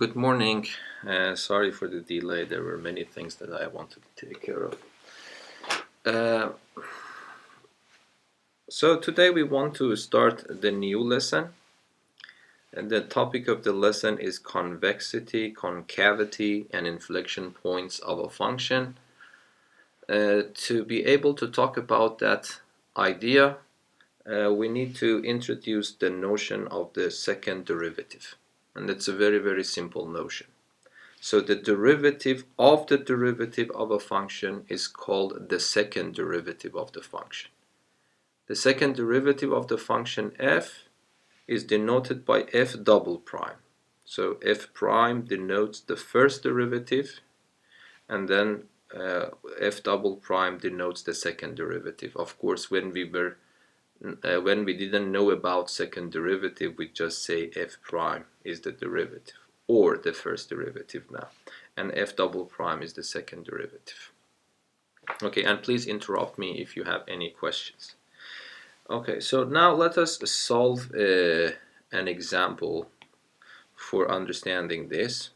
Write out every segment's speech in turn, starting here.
Good morning. Sorry for the delay. There were many things that I wanted to take care of. So today we want to start the new lesson. And the topic of the lesson is convexity, concavity, and inflection points of a function. To be able to talk about that idea, we need to introduce the notion of the second derivative. And it's a very, very simple notion. So the derivative of a function is called the second derivative of the function. The second derivative of the function f is denoted by f double prime. So f prime denotes the first derivative, and then f double prime denotes the second derivative. Of course, when we didn't know about second derivative, we just say f prime is the derivative, or the first derivative now, and f double prime is the second derivative. Okay, and please interrupt me if you have any questions. Okay, so now let us solve an example for understanding this.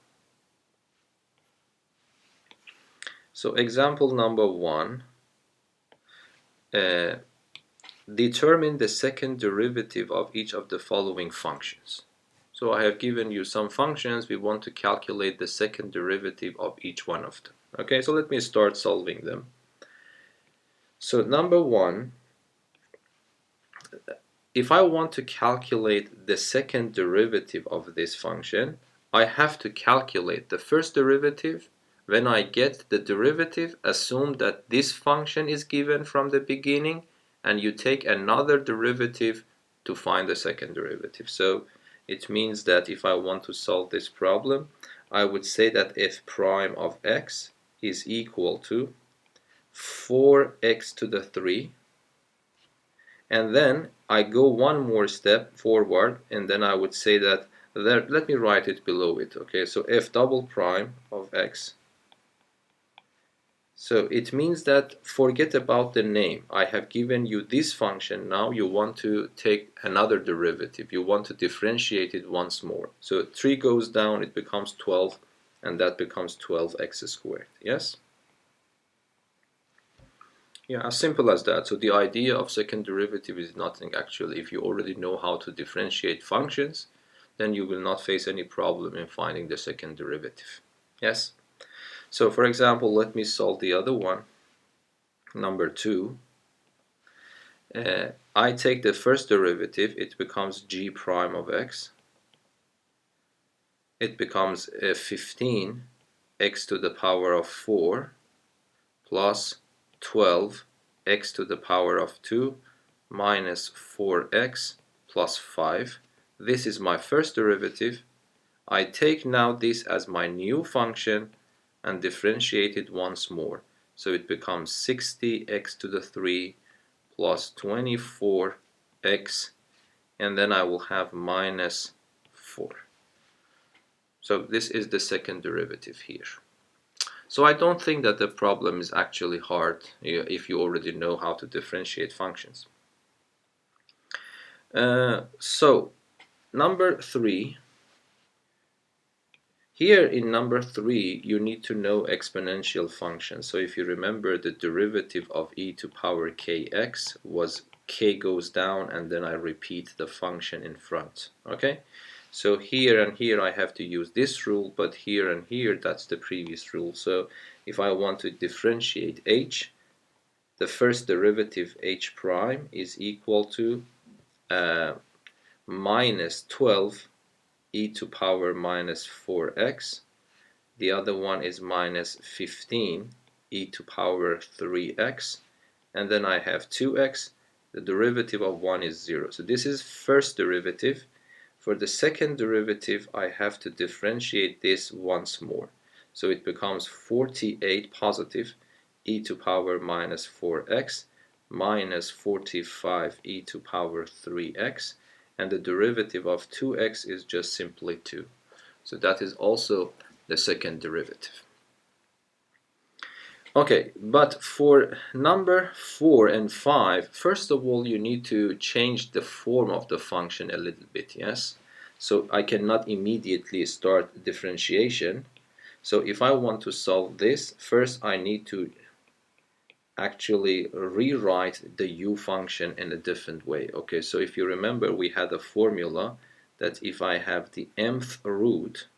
So example number 1, determine the second derivative of each of the following functions. So I have given you some functions. We want to calculate the second derivative of each one of them. Okay, so let me start solving them. So number 1, if I want to calculate the second derivative of this function, I have to calculate the first derivative. When I get the derivative, assume that this function is given from the beginning, and you take another derivative to find the second derivative. So it means that if I want to solve this problem, I would say that f prime of x is equal to 4x to the 3, and then I go one more step forward, and then I would say that there, let me write it below it. Okay, so f double prime of x. So it means that forget about the name. I have given you this function. Now you want to take another derivative. You want to differentiate it once more. So 3 goes down, it becomes 12, and that becomes 12x squared. Yes? Yeah, as simple as that. So the idea of second derivative is nothing actually. If you already know how to differentiate functions, then you will not face any problem in finding the second derivative. Yes? So for example, let me solve the other one, number 2. I take the first derivative, it becomes g prime of x. It becomes 15 x to the power of 4 plus 12 x to the power of 2 minus 4x plus 5. This is my first derivative. I take now this as my new function and differentiate it once more. So it becomes 60x to the 3 plus 24x, and then I will have minus 4. So this is the second derivative here. So I don't think that the problem is actually hard if you already know how to differentiate functions. So number 3. Here in number 3, you need to know exponential functions. So if you remember, the derivative of e to power kx was k goes down, and then I repeat the function in front. Okay? So here and here I have to use this rule, but here and here that's the previous rule. So if I want to differentiate h, the first derivative h prime is equal to minus 12 e to power minus 4x. The other one is minus 15 e to power 3x, and then I have 2x. The derivative of 1 is 0. So this is first derivative. For the second derivative, I have to differentiate this once more. So it becomes 48 positive e to power minus 4x minus 45 e to power 3x, and the derivative of 2x is just simply 2. So that is also the second derivative. Okay, but for number 4 and 5, first of all, you need to change the form of the function a little bit, yes? so I cannot immediately start differentiation. So if I want to solve this, first I need to actually rewrite the u function in a different way. Okay, so if you remember, we had a formula that if I have the mth root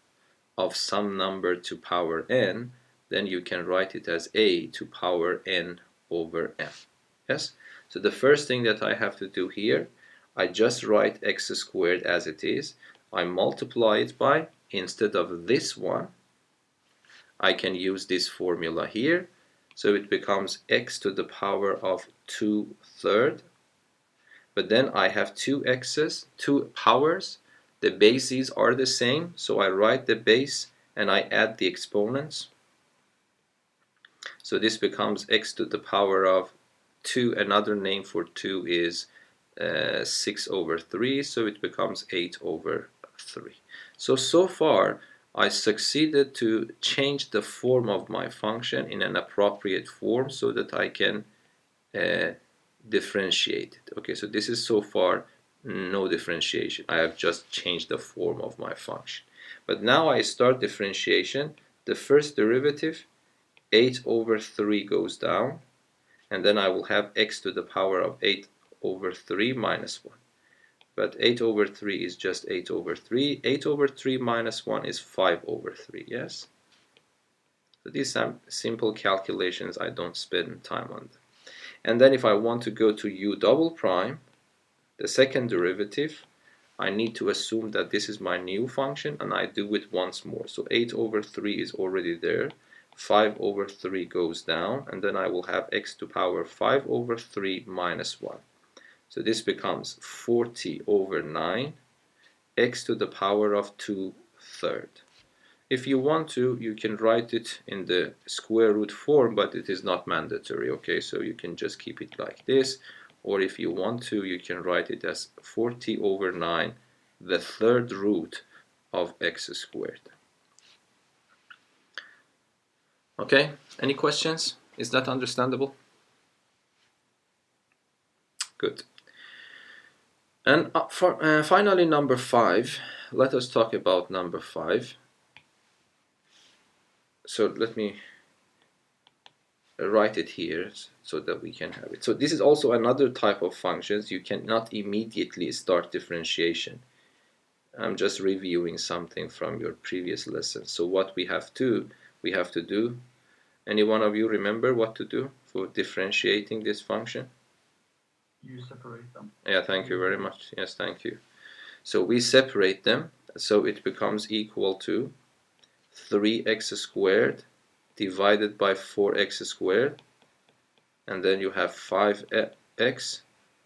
of some number to power n, then you can write it as a to power n over m. Yes? So the first thing that I have to do here, I just write x squared as it is. I multiply it by, instead of this one, I can use this formula here. So it becomes x to the power of 2/3. But then I have two x's, two powers. The bases are the same, so I write the base and I add the exponents. So this becomes x to the power of 2. Another name for 2 is 6/3, so it becomes 8/3. So far I succeeded to change the form of my function in an appropriate form so that I can differentiate it. Okay, so this is so far no differentiation. I have just changed the form of my function. But now I start differentiation. The first derivative, 8/3 goes down, and then I will have x to the power of 8/3 minus 1. But 8/3 is just 8/3. 8/3 minus 1 is 5/3, yes? So these are simple calculations. I don't spend time on them. And then if I want to go to u double prime, the second derivative, I need to assume that this is my new function, and I do it once more. So 8/3 is already there. 5/3 goes down, and then I will have x to power 5/3 minus 1. So this becomes 40/9, x to the power of 2/3. If you want to, you can write it in the square root form, but it is not mandatory, okay? So you can just keep it like this, or if you want to, you can write it as 40/9, the third root of x squared. Okay, any questions? Is that understandable? Good. And finally, number 5. Let us talk about number 5. So let me write it here so that we can have it. So this is also another type of functions. You cannot immediately start differentiation. I'm just reviewing something from your previous lesson. So what we have to do, any one of you remember what to do for differentiating this function? You separate them. Yeah, thank you very much. Yes, thank you. So we separate them, so it becomes equal to 3x squared divided by 4x squared, and then you have 5x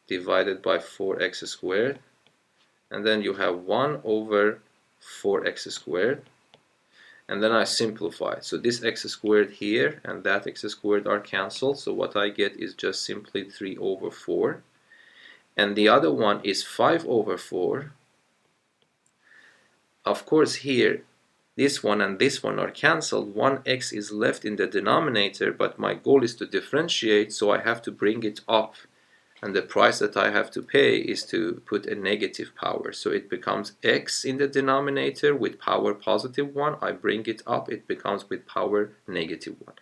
divided by 4x squared, and then you have 1/4x squared, and then I simplify. So this x squared here and that x squared are cancelled, so what I get is just simply 3/4, and the other one is 5/4. Of course here this one and this one are cancelled. 1x is left in the denominator, but my goal is to differentiate, so I have to bring it up. And the price that I have to pay is to put a negative power. So it becomes x in the denominator with power +1. I bring it up, it becomes with power -1.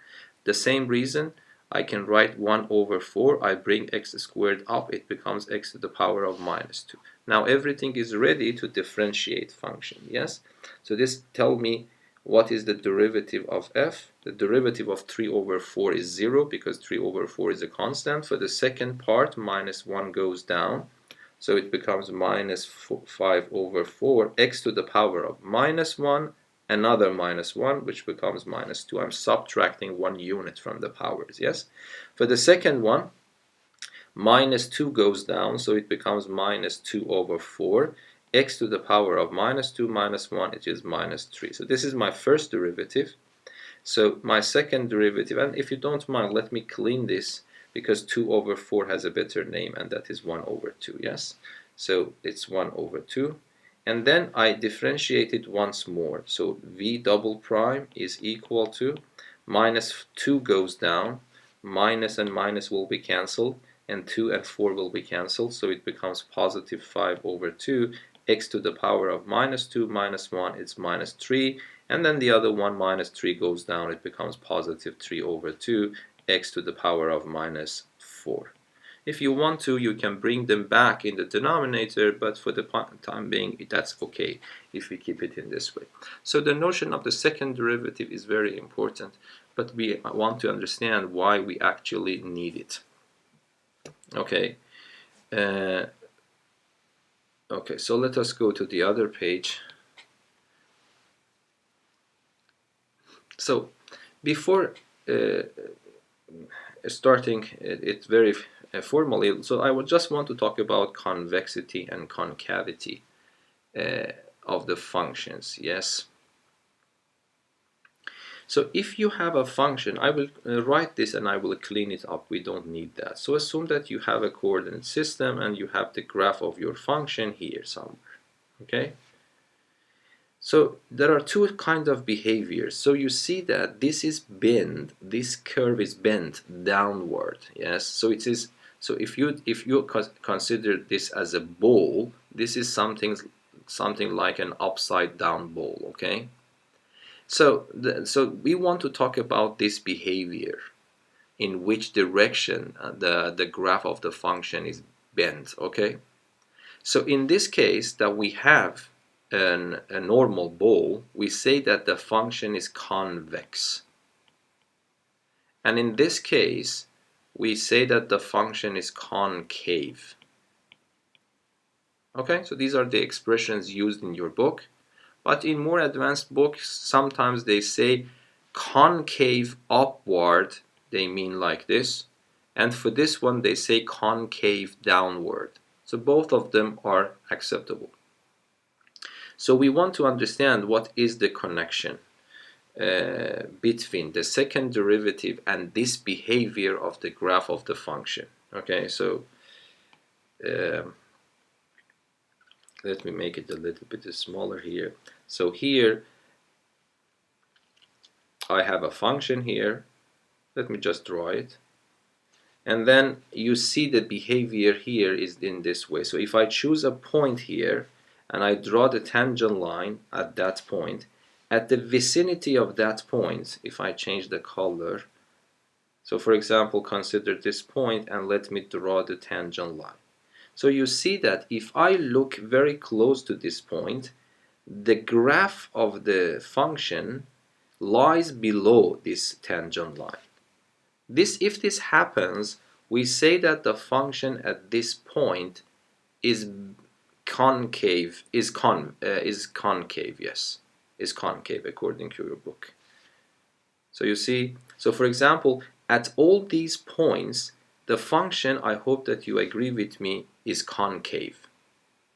The same reason, I can write 1/4. I bring x squared up, it becomes x to the power of -2. Now everything is ready to differentiate function, yes? So this tells me what is the derivative of f. The derivative of 3/4 is 0 because 3/4 is a constant. For the second part, -1 goes down. So it becomes -5/4, x to the power of -1, another -1, which becomes -2. I'm subtracting 1 unit from the powers, yes? For the second one, -2 goes down, so it becomes -2/4. X to the power of -2 minus 1, it is -3. So this is my first derivative. So my second derivative, and if you don't mind, let me clean this, because 2/4 has a better name, and that is 1/2, yes? So it's 1/2. And then I differentiate it once more. So v double prime is equal to -2 goes down, minus and minus will be cancelled, and 2 and 4 will be cancelled, so it becomes +5/2. x to the power of -2 minus 1, it's -3, and then the other one, -3, goes down, it becomes positive 3 over 2, x to the power of -4. If you want to, you can bring them back in the denominator, but for the time being, that's okay if we keep it in this way. So the notion of the second derivative is very important, but we want to understand why we actually need it. Okay. Okay, so let us go to the other page. So before starting it very formally, so I would just want to talk about convexity and concavity of the functions. Yes. So if you have a function, I will write this and I will clean it up. We don't need that. So assume that you have a coordinate system and you have the graph of your function here somewhere. Okay. So there are two kinds of behaviors. So you see that this is bent, this curve is bent downward. Yes. So it is. So if you consider this as a ball, this is something like an upside down ball. Okay. So we want to talk about this behavior, in which direction the graph of the function is bent. Okay. So in this case that we have a normal ball, we say that the function is convex. And in this case, we say that the function is concave. Okay, so these are the expressions used in your book. But in more advanced books, sometimes they say concave upward, they mean like this. And for this one, they say concave downward. So both of them are acceptable. So we want to understand what is the connection between the second derivative and this behavior of the graph of the function. Okay, so let me make it a little bit smaller here. So here I have a function here. Let me just draw it. And then you see the behavior here is in this way. So if I choose a point here and I draw the tangent line at that point, at the vicinity of that point, if I change the color, so for example, consider this point and let me draw the tangent line. So you see that if I look very close to this point, the graph of the function lies below this tangent line. If this happens, we say that the function at this point is concave, yes, is concave according to your book. So you see, so for example, at all these points, the function, I hope that you agree with me, is concave.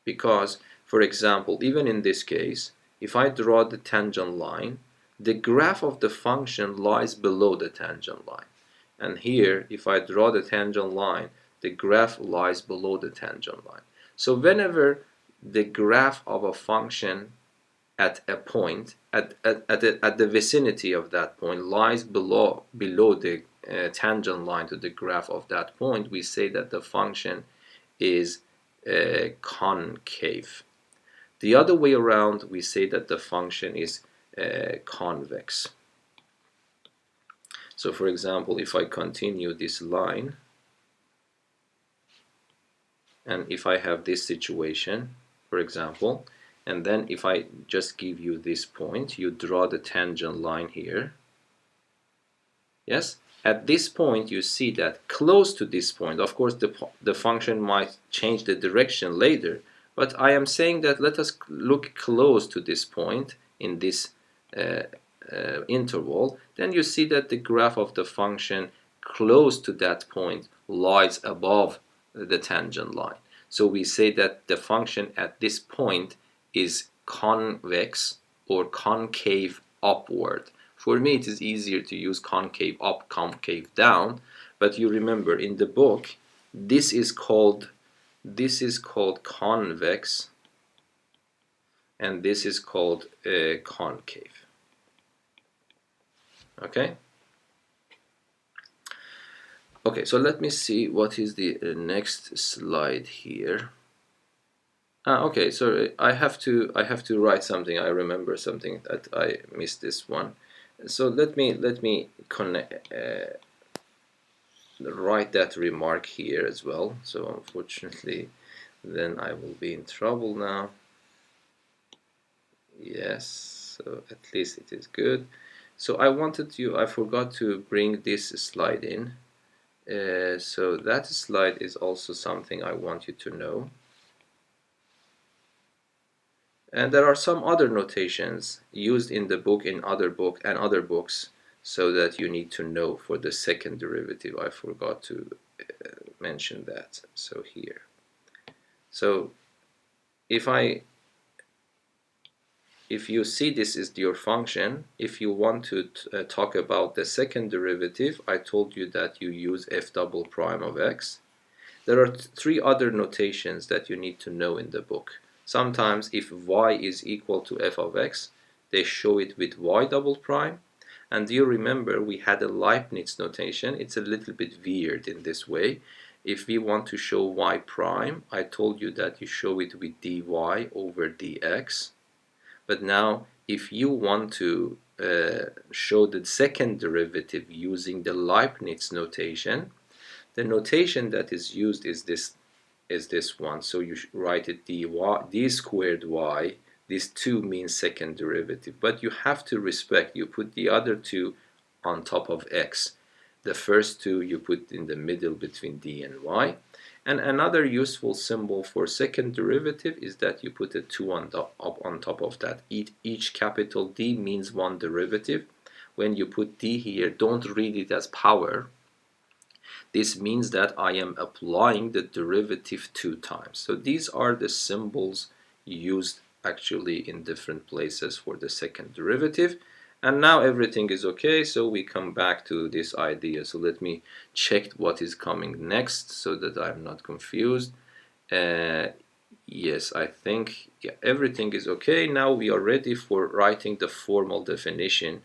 Because, for example, even in this case, if I draw the tangent line, the graph of the function lies below the tangent line. And here, if I draw the tangent line, the graph lies below the tangent line. So whenever the graph of a function at a point, at the vicinity of that point, lies below the tangent line to the graph of that point, we say that the function is concave. The other way around, we say that the function is convex. So for example, if I continue this line, and if I have this situation, for example, and then if I just give you this point, you draw the tangent line here. Yes? At this point, you see that close to this point, of course, the function might change the direction later, but I am saying that let us look close to this point in this interval. Then you see that the graph of the function close to that point lies above the tangent line. So we say that the function at this point is convex or concave upward. For me, it is easier to use concave up, concave down, but you remember in the book, this is called convex, and this is called concave. Okay. Okay, so let me see what is the next slide here. Okay, so I have to write something. I remember something that I missed this one. So let me connect write that remark here as well. So unfortunately, then I will be in trouble now. Yes, so at least it is good. So I forgot to bring this slide in. So that slide is also something I want you to know. And there are some other notations used in the book, in other books, so that you need to know for the second derivative. I forgot to mention that. So here. So if you see this is your function, if you want to talk about the second derivative, I told you that you use f double prime of x. There are three other notations that you need to know in the book. Sometimes if y is equal to f of x, they show it with y double prime. And do you remember we had a Leibnitz notation? It's a little bit weird in this way. If we want to show y prime, I told you that you show it with dy over dx. But now if you want to show the second derivative using the Leibniz notation, the notation that is used is this one. So you write it d squared y. This 2 means second derivative, but you have to respect, you put the other two on top of x. The first two you put in the middle between d and y. And another useful symbol for second derivative is that you put a 2 on top of that. Each capital D means one derivative. When you put d here, don't read it as power. This means that I am applying the derivative 2 times. So these are the symbols used actually in different places for the second derivative. And now everything is okay, so we come back to this idea. So let me check what is coming next so that I'm not confused. Yes, I think everything is okay. Now we are ready for writing the formal definition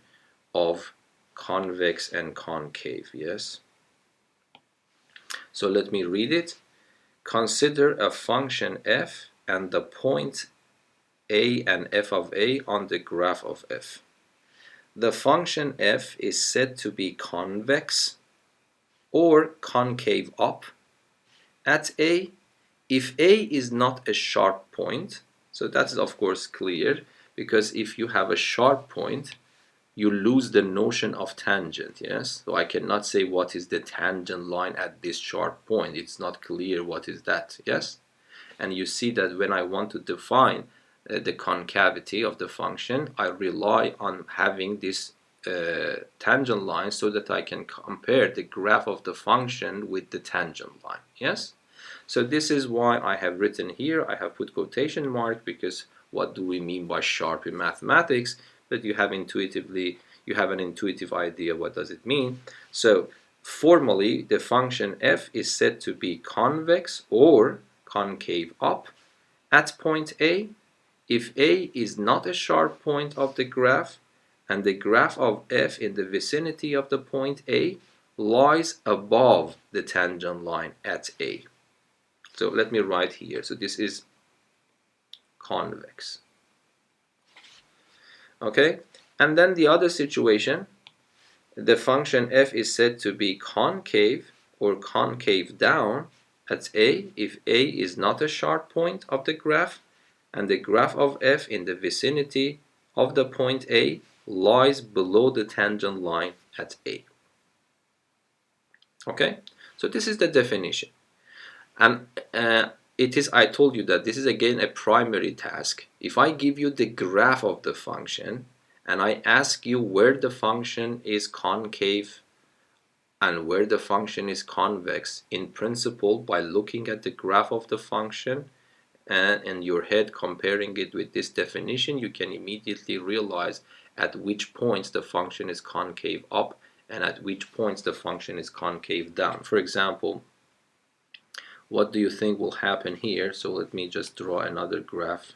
of convex and concave. Yes. So let me read it. Consider a function f and the point a and f of a on the graph of f. The function f is said to be convex or concave up at a if a is not a sharp point. So that is of course clear, because if you have a sharp point, you lose the notion of tangent. Yes, so I cannot say what is the tangent line at this sharp point. It's not clear what is that. Yes, and you see that when I want to define the concavity of the function, I rely on having this tangent line so that I can compare the graph of the function with the tangent line. Yes, so this is why I have written here, I have put quotation mark, because what do we mean by sharp in mathematics? But you have an intuitive idea what does it mean. So formally, the function f is said to be convex or concave up at point A if A is not a sharp point of the graph and the graph of f in the vicinity of the point A lies above the tangent line at A. So let me write here. So this is convex. Okay, and then the other situation, the function f is said to be concave or concave down at A if A is not a sharp point of the graph and the graph of f in the vicinity of the point A lies below the tangent line at A. Okay, so this is the definition. And I told you that this is again a primary task. If I give you the graph of the function and I ask you where the function is concave and where the function is convex, in principle, by looking at the graph of the function and in your head comparing it with this definition, you can immediately realize at which points the function is concave up and at which points the function is concave down. For example, what do you think will happen here? So let me just draw another graph.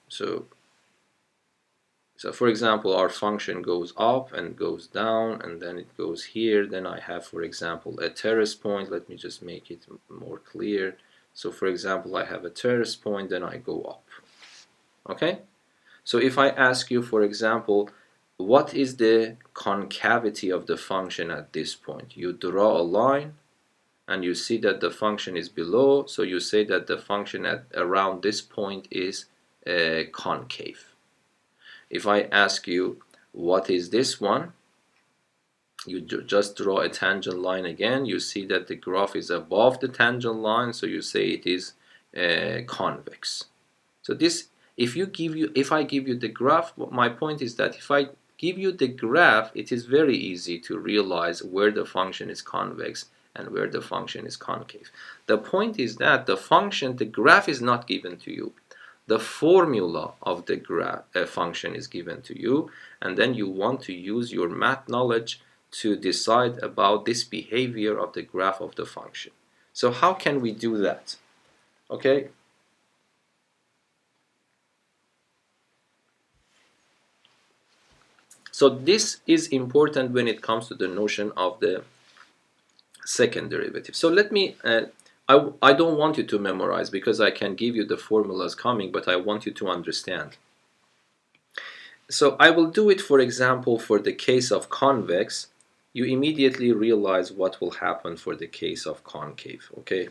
So for example, our function goes up and goes down and then it goes here. Then I have, for example, a terrace point. Let me just make it more clear. So for example, I have a terrace point, then I go up. Okay? So if I ask you, for example, what is the concavity of the function at this point? You draw a line and you see that the function is below, so you say that the function at around this point is concave. If I ask you what is this one, you just draw a tangent line again, you see that the graph is above the tangent line, so you say it is convex. So this, if I give you the graph, my point is that if I give you the graph, it is very easy to realize where the function is convex and where the function is concave. The point is that the graph is not given to you. The formula of the function is given to you, and then you want to use your math knowledge to decide about this behavior of the graph of the function. So how can we do that? Okay. So this is important when it comes to the notion of the second derivative. So let me, I don't want you to memorize because I can give you the formulas coming, but I want you to understand. So I will do it, for example, for the case of convex. You immediately realize what will happen for the case of concave, okay?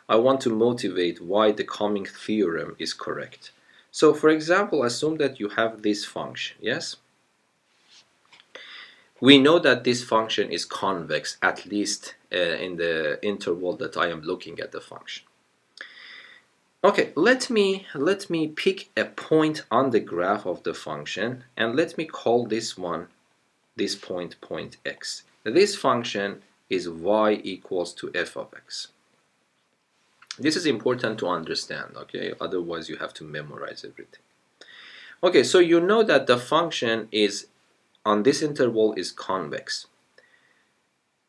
I want to motivate why the coming theorem is correct. So for example, assume that you have this function, yes? We know that this function is convex, at least in the interval that I am looking at the function. Okay, let me pick a point on the graph of the function, and let me call this one, this point x. This function is y equals to f of x. This is important to understand, okay? Otherwise you have to memorize everything. Okay, so you know that the function is on this interval is convex.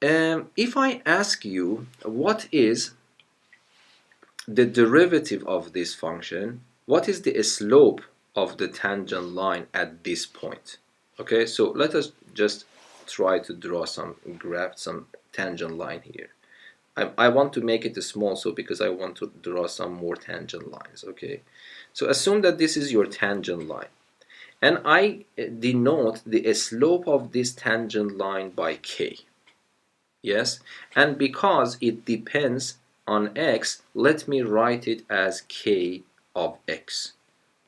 If I ask you what is the derivative of this function, what is the slope of the tangent line at this point? Okay, so let us just try to draw some graph, some tangent line here. I want to make it small, so because I want to draw some more tangent lines. Okay, so assume that this is your tangent line, and I denote the slope of this tangent line by k. Yes, and because it depends on x, let me write it as k of x.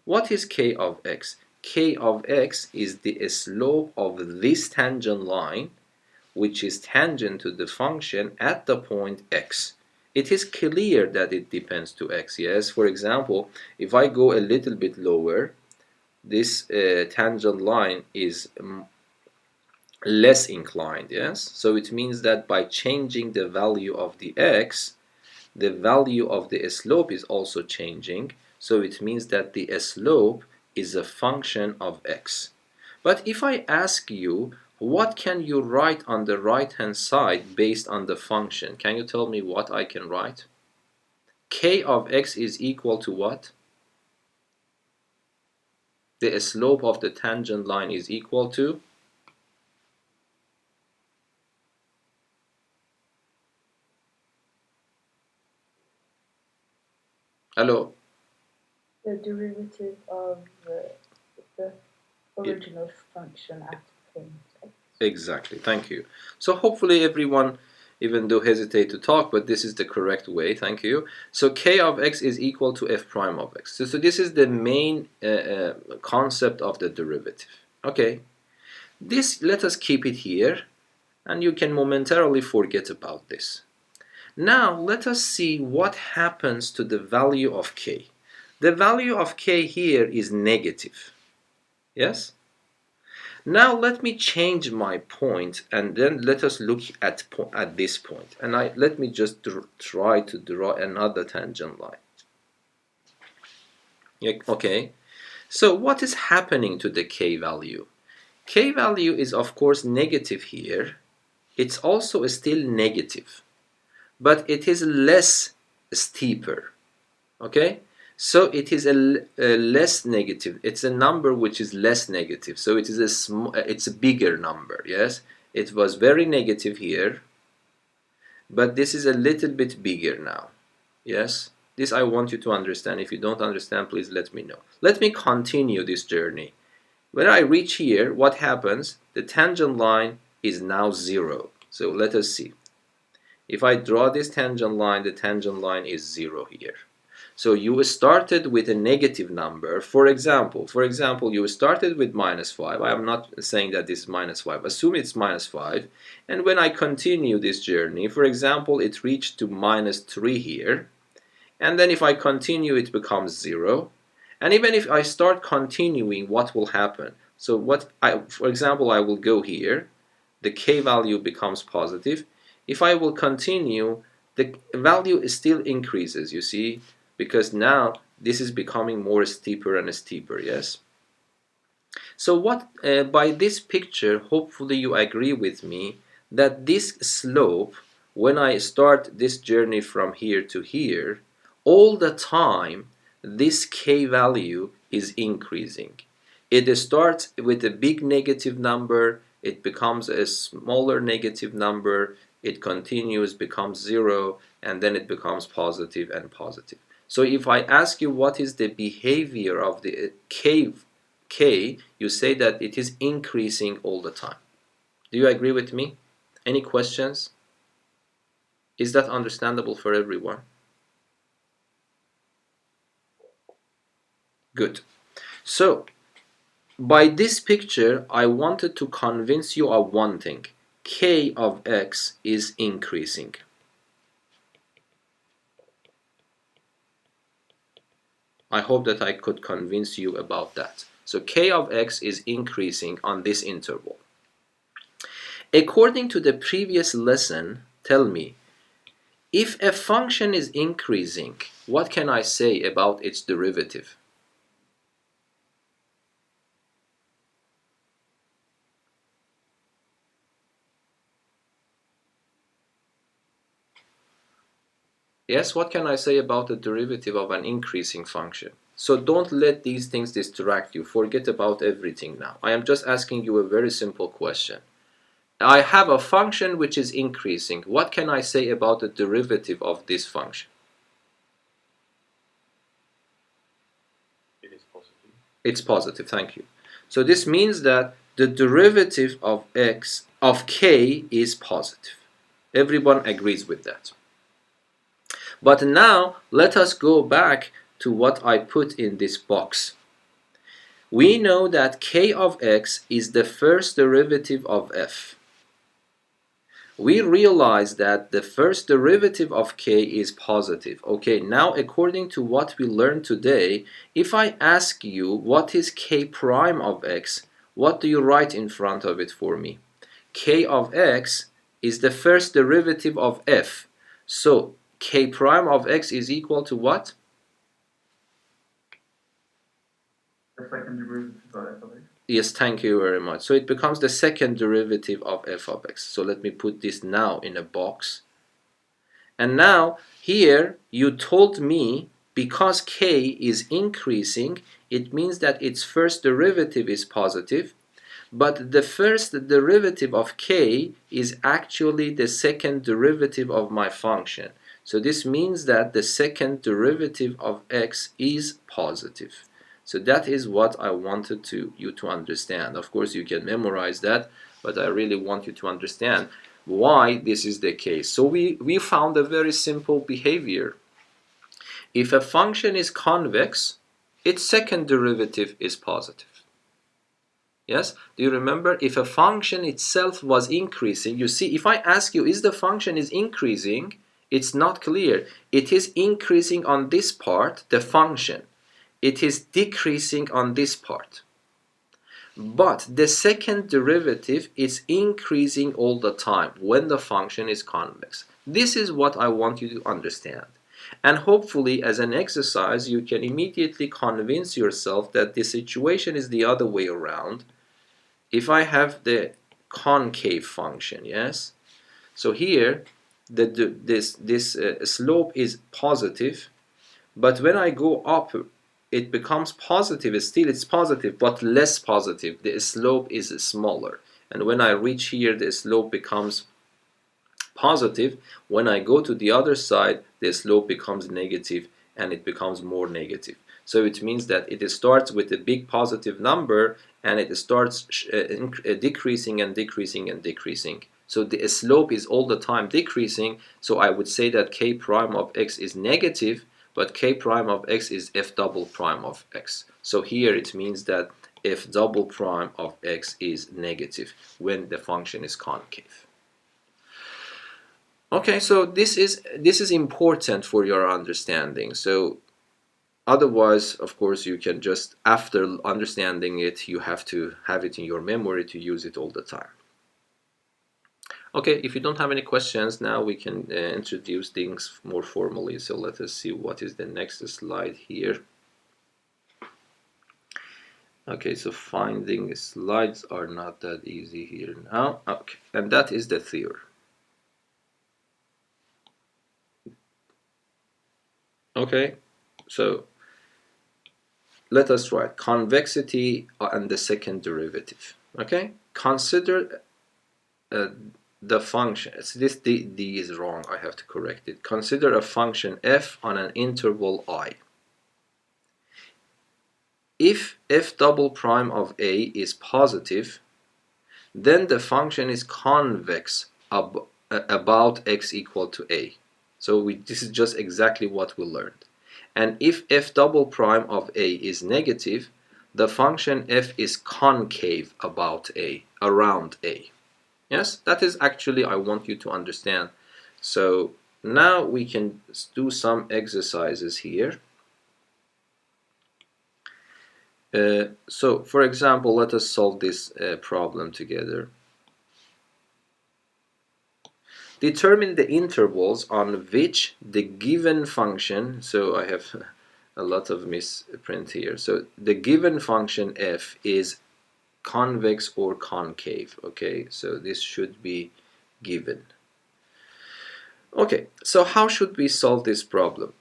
What is k of x? K of x is the slope of this tangent line, which is tangent to the function at the point x. It is clear that it depends to x. Yes, for example, if I go a little bit lower, this tangent line is less inclined. Yes, so it means that by changing the value of the x, the value of the slope is also changing, so it means that the slope is a function of x. But if I ask you, what can you write on the right hand side based on the function? Can you tell me what I can write? K of x is equal to what? The slope of the tangent line is equal to? Hello? The derivative of the original function at point x. Exactly, thank you. So hopefully everyone, even though hesitate to talk, but this is the correct way, thank you. So k of x is equal to f prime of x. So this is the main concept of the derivative. Okay, this, let us keep it here, and you can momentarily forget about this. Now let us see what happens to the value of k. The value of k here is negative. Yes? Now let me change my point, and then let us look at this point. And let me just try to draw another tangent line. Yeah, okay. So what is happening to the k value? K value is of course negative here. It's also still negative, but it is less steeper. Okay? So it is a less negative. It's a number which is less negative. So it is it's a bigger number. Yes, it was very negative here. but this is a little bit bigger now. Yes, this I want you to understand. If you don't understand, please let me know. Let me continue this journey. When I reach here, what happens? The tangent line is now 0. So let us see. If I draw this tangent line, the tangent line is 0 here. So you started with a negative number. For example, you started with -5. I am not saying that this is -5. Assume it's -5. And when I continue this journey, for example, it reached to -3 here. And then if I continue, it becomes 0. And even if I start continuing, what will happen? So for example, I will go here. The k value becomes positive. If I will continue, the value still increases, you see, because now this is becoming more steeper and steeper, yes? So by this picture, hopefully you agree with me that this slope, when I start this journey from here to here, all the time this k value is increasing. It starts with a big negative number, it becomes a smaller negative number, it continues, becomes 0, and then it becomes positive and positive. So if I ask you what is the behavior of the k, you say that it is increasing all the time. Do you agree with me? Any questions? Is that understandable for everyone? Good. So by this picture, I wanted to convince you of one thing. K of x is increasing. I hope that I could convince you about that. So k of x is increasing on this interval. According to the previous lesson, tell me, if a function is increasing, what can I say about its derivative? Yes, what can I say about the derivative of an increasing function? So don't let these things distract you. Forget about everything now. I am just asking you a very simple question. I have a function which is increasing. What can I say about the derivative of this function? It is positive. It's positive, thank you. So this means that the derivative of k is positive. Everyone agrees with that. But now let us go back to what I put in this box. We know that k of x is the first derivative of f. We realize that the first derivative of k is positive. Okay, now according to what we learned today, if I ask you what is k prime of x, what do you write in front of it for me? K of x is the first derivative of f. So k prime of x is equal to what? The second derivative of f of x. Yes, thank you very much. So it becomes the second derivative of f of x. So let me put this now in a box. And now here you told me because k is increasing, it means that its first derivative is positive. But the first derivative of k is actually the second derivative of my function. So this means that the second derivative of x is positive. So that is what I wanted you to understand. Of course, you can memorize that, but I really want you to understand why this is the case. So we found a very simple behavior. If a function is convex, its second derivative is positive. Yes? Do you remember? If a function itself was increasing, you see, if I ask you, is the function is increasing? It's not clear. It is increasing on this part, the function. It is decreasing on this part. But the second derivative is increasing all the time when the function is convex. This is what I want you to understand. And hopefully, as an exercise, you can immediately convince yourself that the situation is the other way around. If I have the concave function, yes? So here, this slope is positive, but when I go up, it becomes positive. Still, it's positive, but less positive. The slope is smaller. And when I reach here, the slope becomes positive, when I go to the other side, the slope becomes negative and it becomes more negative. So it means that it starts with a big positive number and it starts decreasing and decreasing and decreasing. So the slope is all the time decreasing. So I would say that k prime of x is negative, but k prime of x is f double prime of x. So here it means that f double prime of x is negative when the function is concave. Okay, so this is important for your understanding. So otherwise, of course, you can just, after understanding it, you have to have it in your memory to use it all the time. Okay, if you don't have any questions, now we can introduce things more formally. So let us see what is the next slide here. Okay, so finding slides are not that easy here now. Okay, and that is the theorem. Okay, so let us write convexity and the second derivative. Okay, consider the function. So this d is wrong. I have to correct it. Consider a function f on an interval I. If f double prime of a is positive, then the function is convex about x equal to a. So this is just exactly what we learned. And if f double prime of a is negative, the function f is concave about a, around a. Yes, that is actually I want you to understand. So now we can do some exercises here. So for example, let us solve this problem together. Determine the intervals on which the given function, so I have a lot of misprint here. So the given function f is convex or concave. Okay, so this should be given. Okay, so how should we solve this problem?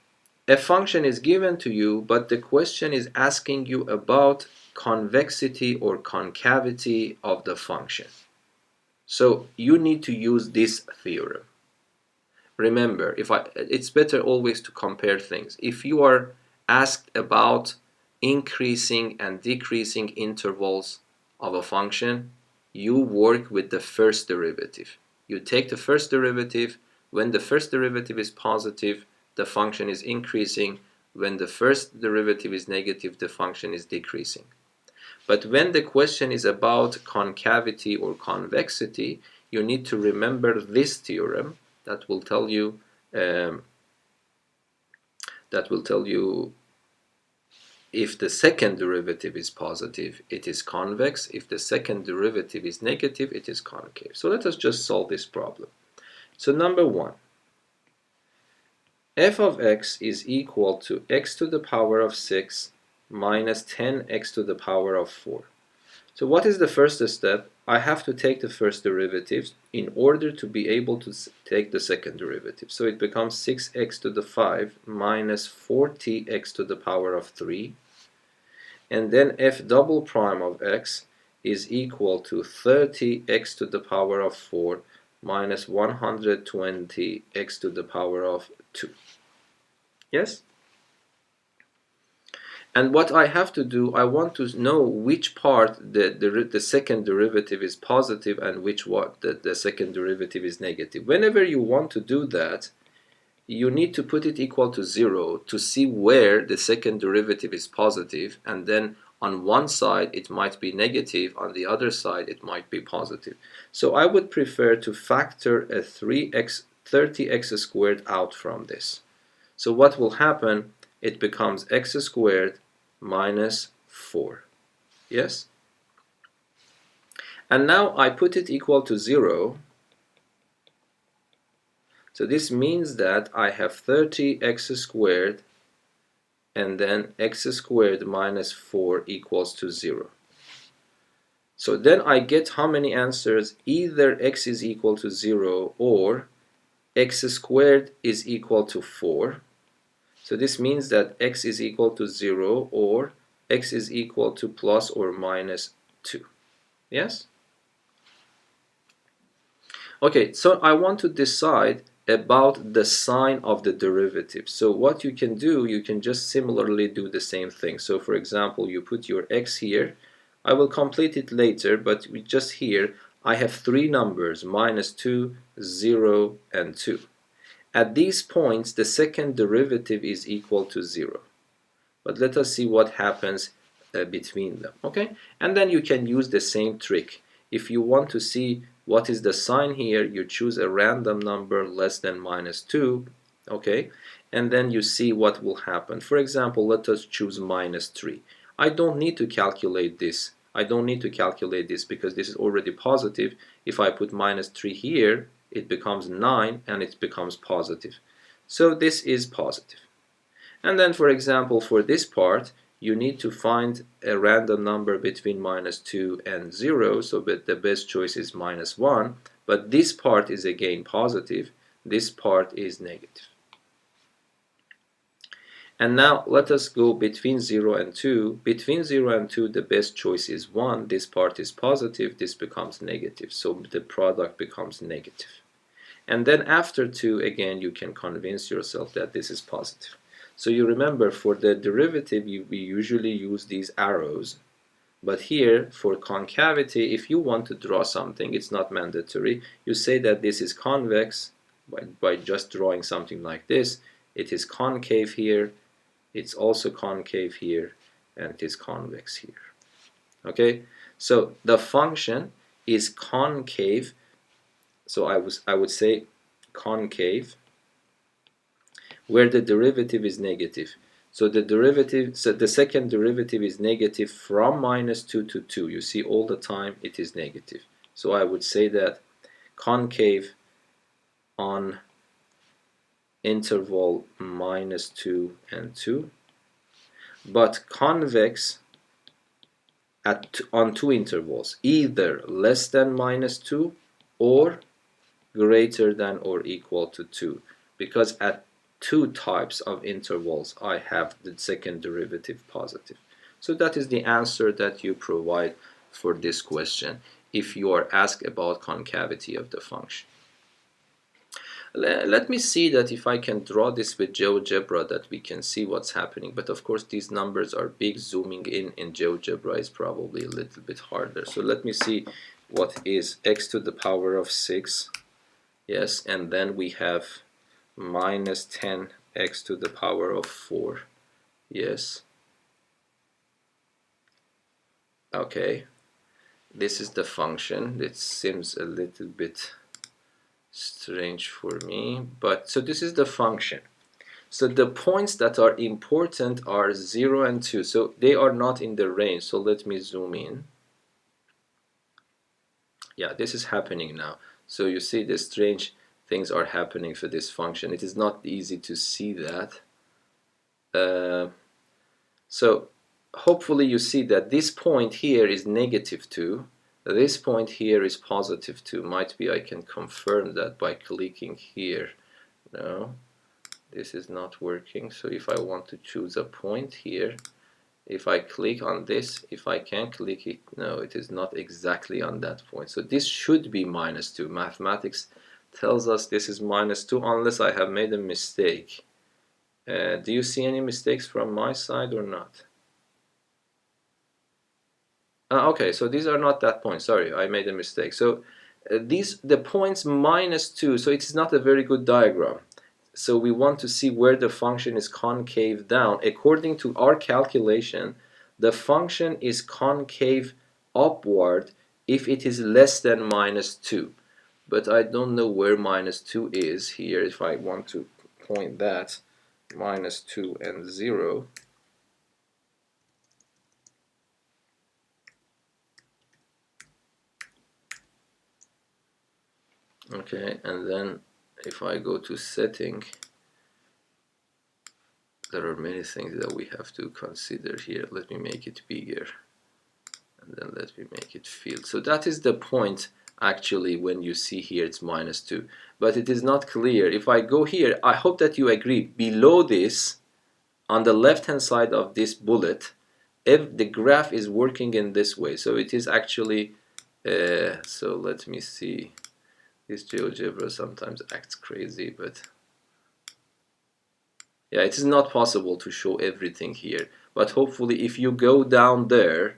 A function is given to you, but the question is asking you about convexity or concavity of the function. So you need to use this theorem. Remember, it's better always to compare things. If you are asked about increasing and decreasing intervals of a function, you work with the first derivative. You take the first derivative. When the first derivative is positive, the function is increasing. When the first derivative is negative, the function is decreasing. But when the question is about concavity or convexity, you need to remember this theorem that will tell you if the second derivative is positive, it is convex. If the second derivative is negative, it is concave. So let us just solve this problem. So number one, f of x is equal to x to the power of 6 minus 10x to the power of 4. So what is the first step? I have to take the first derivative in order to be able to take the second derivative. So it becomes 6x to the 5 minus 40x to the power of 3. And then f double prime of x is equal to 30x to the power of 4 minus 120x to the power of 2. Yes? And what I have to do, I want to know which part the second derivative is positive and which the second derivative is negative. Whenever you want to do that, you need to put it equal to 0 to see where the second derivative is positive, and then on one side it might be negative, on the other side it might be positive. So I would prefer to factor a 30x squared out from this. So what will happen? It becomes x squared minus 4. Yes? And now I put it equal to 0. So this means that I have 30x squared and then x squared minus 4 equals to 0. So then I get how many answers? Either x is equal to 0 or x squared is equal to 4. So this means that x is equal to 0 or x is equal to plus or minus 2. Yes? Okay, so I want to decide about the sign of the derivative. So what you can do, you can just similarly do the same thing. So for example, you put your x here. I will complete it later, but just here I have three numbers, -2, 0, and 2. At these points, the second derivative is equal to 0. But let us see what happens between them, okay? And then you can use the same trick. If you want to see what is the sign here, you choose a random number less than -2, okay? And then you see what will happen. For example, let us choose -3. I don't need to calculate this. I don't need to calculate this because this is already positive. If I put -3 here, it becomes 9 and it becomes positive. So this is positive. And then, for example, for this part, you need to find a random number between -2 and 0, so the best choice is -1, but this part is again positive, this part is negative. And now let us go between 0 and 2. Between 0 and 2, the best choice is 1, this part is positive, this becomes negative, so the product becomes negative. And then after 2, again, you can convince yourself that this is positive. So you remember, for the derivative, we usually use these arrows. But here, for concavity, if you want to draw something, it's not mandatory. You say that this is convex by just drawing something like this. It is concave here, it's also concave here, and it is convex here. Okay? So the function is concave. So I would say concave, where the derivative is negative. So the second derivative is negative from -2 to 2. You see, all the time it is negative. So I would say that concave on interval -2 and 2, but convex on two intervals, either less than -2 or greater than or equal to 2, because at two types of intervals I have the second derivative positive. So that is the answer that you provide for this question if you are asked about concavity of the function. Let me see that if I can draw this with GeoGebra, that we can see what's happening. But of course these numbers are big. Zooming in GeoGebra is probably a little bit harder. So let me see what is x to the power of 6. Yes, and then we have -10x to the power of 4. Yes. Okay. This is the function. It seems a little bit strange for me, but so this is the function. So the points that are important are 0 and 2. So they are not in the range. So let me zoom in. Yeah, this is happening now. So you see the strange things are happening for this function. It is not easy to see that. So hopefully you see that this point here is -2. This point here is +2. Might be I can confirm that by clicking here. No, this is not working. So if I want to choose a point here, if I click on this, if I can click it, no, it is not exactly on that point. So this should be -2. Mathematics tells us this is -2 unless I have made a mistake. Do you see any mistakes from my side or not? Okay, so these are not that point. Sorry, I made a mistake. So the points -2, so it's not a very good diagram. So we want to see where the function is concave down. According to our calculation, the function is concave upward if it is less than -2. But I don't know where -2 is here. If I want to point that, -2 and 0. Okay, and then if I go to setting, there are many things that we have to consider here. Let me make it bigger, and then let me make it filled. So that is the point actually when you see here it's -2, but it is not clear. If I go here, I hope that you agree, below this, on the left hand side of this bullet, if the graph is working in this way, so it is actually, so let me see. This GeoGebra sometimes acts crazy, but yeah, it is not possible to show everything here. But hopefully if you go down there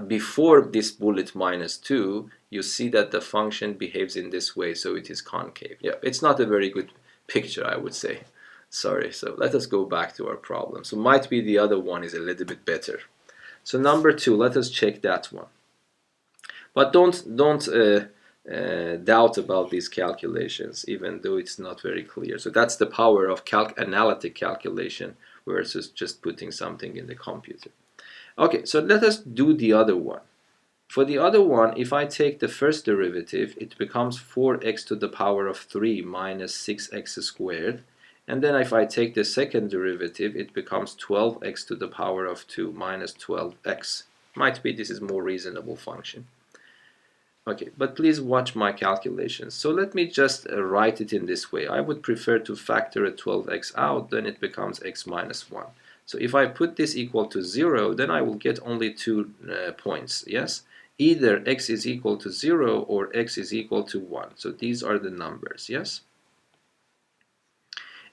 before this bullet -2, you see that the function behaves in this way, so it is concave. Yeah, it's not a very good picture, I would say. Sorry, so let us go back to our problem. So might be the other one is a little bit better. So number 2, let us check that one. But don't doubt about these calculations, even though it's not very clear. So that's the power of analytic calculation versus just putting something in the computer. Okay, so let us do the other one. For the other one, if I take the first derivative, it becomes 4x to the power of 3 minus 6x squared. And then if I take the second derivative, it becomes 12x to the power of 2 minus 12x. Might be this is more reasonable function. Okay, but please watch my calculations. So let me just write it in this way. I would prefer to factor a 12x out, then it becomes x minus 1. So if I put this equal to 0, then I will get only 2 points, yes? Either x is equal to 0 or x is equal to 1. So these are the numbers, yes?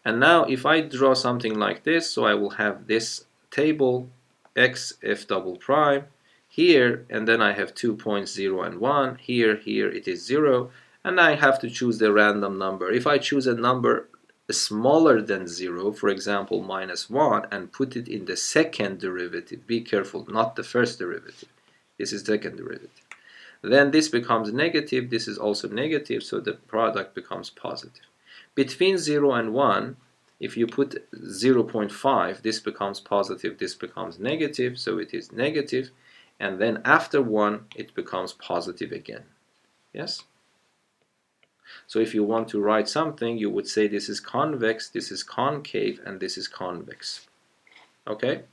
And now if I draw something like this, so I will have this table, x f double prime, here, and then I have 2 points 0 and 1, here it is 0, and I have to choose the random number. If I choose a number smaller than 0, for example -1, and put it in the second derivative, be careful, not the first derivative, this is the second derivative, then this becomes negative, this is also negative, so the product becomes positive. Between 0 and 1, if you put 0.5, this becomes positive, this becomes negative, so it is negative, and then after 1, it becomes positive again. Yes? So if you want to write something, you would say this is convex, this is concave, and this is convex. Okay?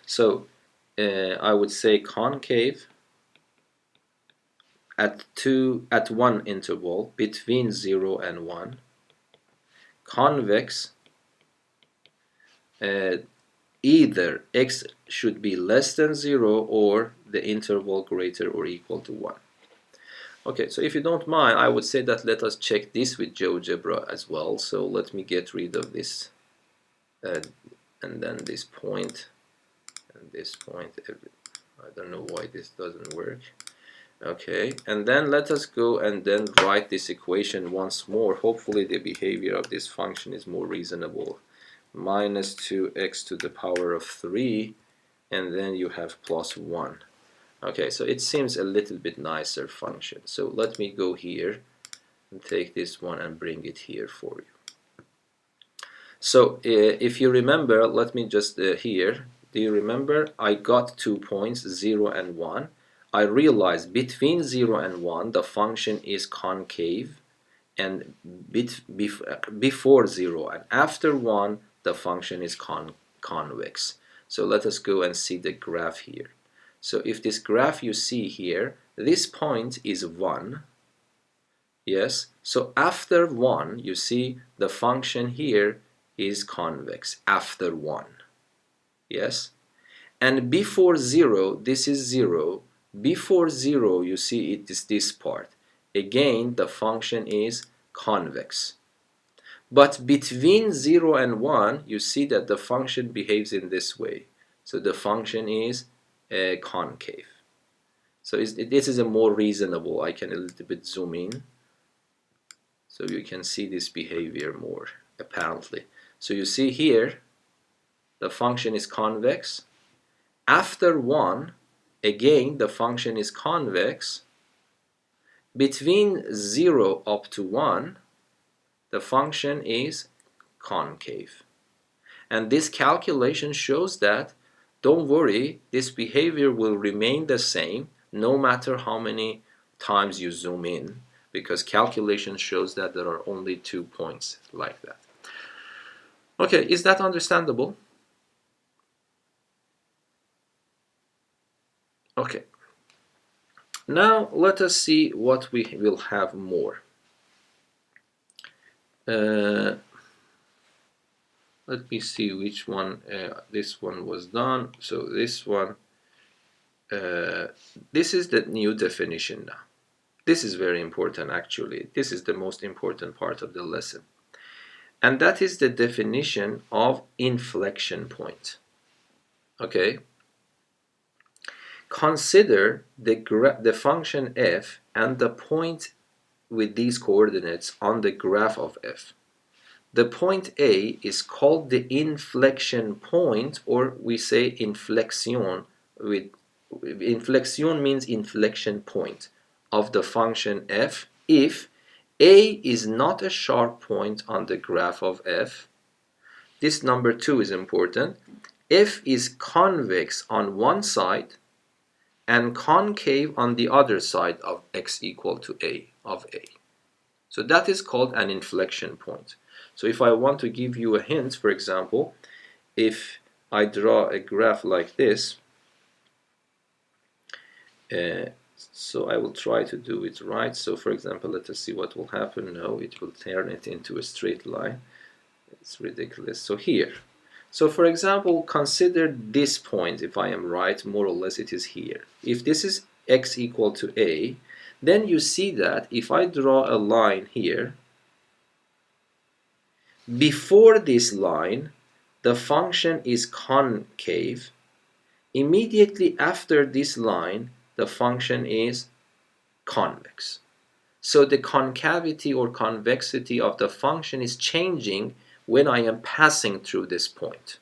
So I would say concave at one interval between 0 and 1, convex either x should be less than 0 or the interval greater or equal to 1. Okay, so if you don't mind, I would say that let us check this with GeoGebra as well. So let me get rid of this and then this point and this point. I don't know why this doesn't work. Okay, and then let us go and then write this equation once more. Hopefully the behavior of this function is more reasonable. Minus 2x to the power of 3, and then you have plus 1. Okay, so it seems a little bit nicer function. So let me go here and take this one and bring it here for you. So if you remember, let me just here, do you remember I got 2 points, 0 and 1. I realized between 0 and 1 the function is concave, and before 0 and after 1 the function is convex. So let us go and see the graph here. So if this graph you see here, this point is 1. Yes, so after 1 you see the function here is convex after 1. Yes, and before 0 this is 0. Before 0 you see it is this part. Again the function is convex. But between 0 and 1 you see that the function behaves in this way. So the function is concave. So this is a more reasonable. I can a little bit zoom in so you can see this behavior more apparently. So you see here the function is convex. After 1 again the function is convex. Between 0 up to 1 the function is concave. And this calculation shows that, don't worry, this behavior will remain the same no matter how many times you zoom in, because calculation shows that there are only 2 points like that. Okay, is that understandable? Okay. Now let us see what we will have more. Let me see which one. This one was done. So this one. This is the new definition now. This is very important actually. This is the most important part of the lesson. And that is the definition of inflection point. Okay? Consider the function f and the point with these coordinates on the graph of f. The point A is called the inflection point, or we say inflexion. Inflexion means inflection point of the function f if A is not a sharp point on the graph of f. This number 2 is important. F is convex on one side and concave on the other side of x equal to a of a. So that is called an inflection point. So if I want to give you a hint, for example, if I draw a graph like this, so I will try to do it right. So for example, let us see what will happen. No, it will turn it into a straight line. It's ridiculous. So here. So for example, consider this point. If I am right, more or less it is here. If this is x equal to a, then you see that if I draw a line here, before this line, the function is concave. Immediately after this line, the function is convex. So the concavity or convexity of the function is changing when I am passing through this point.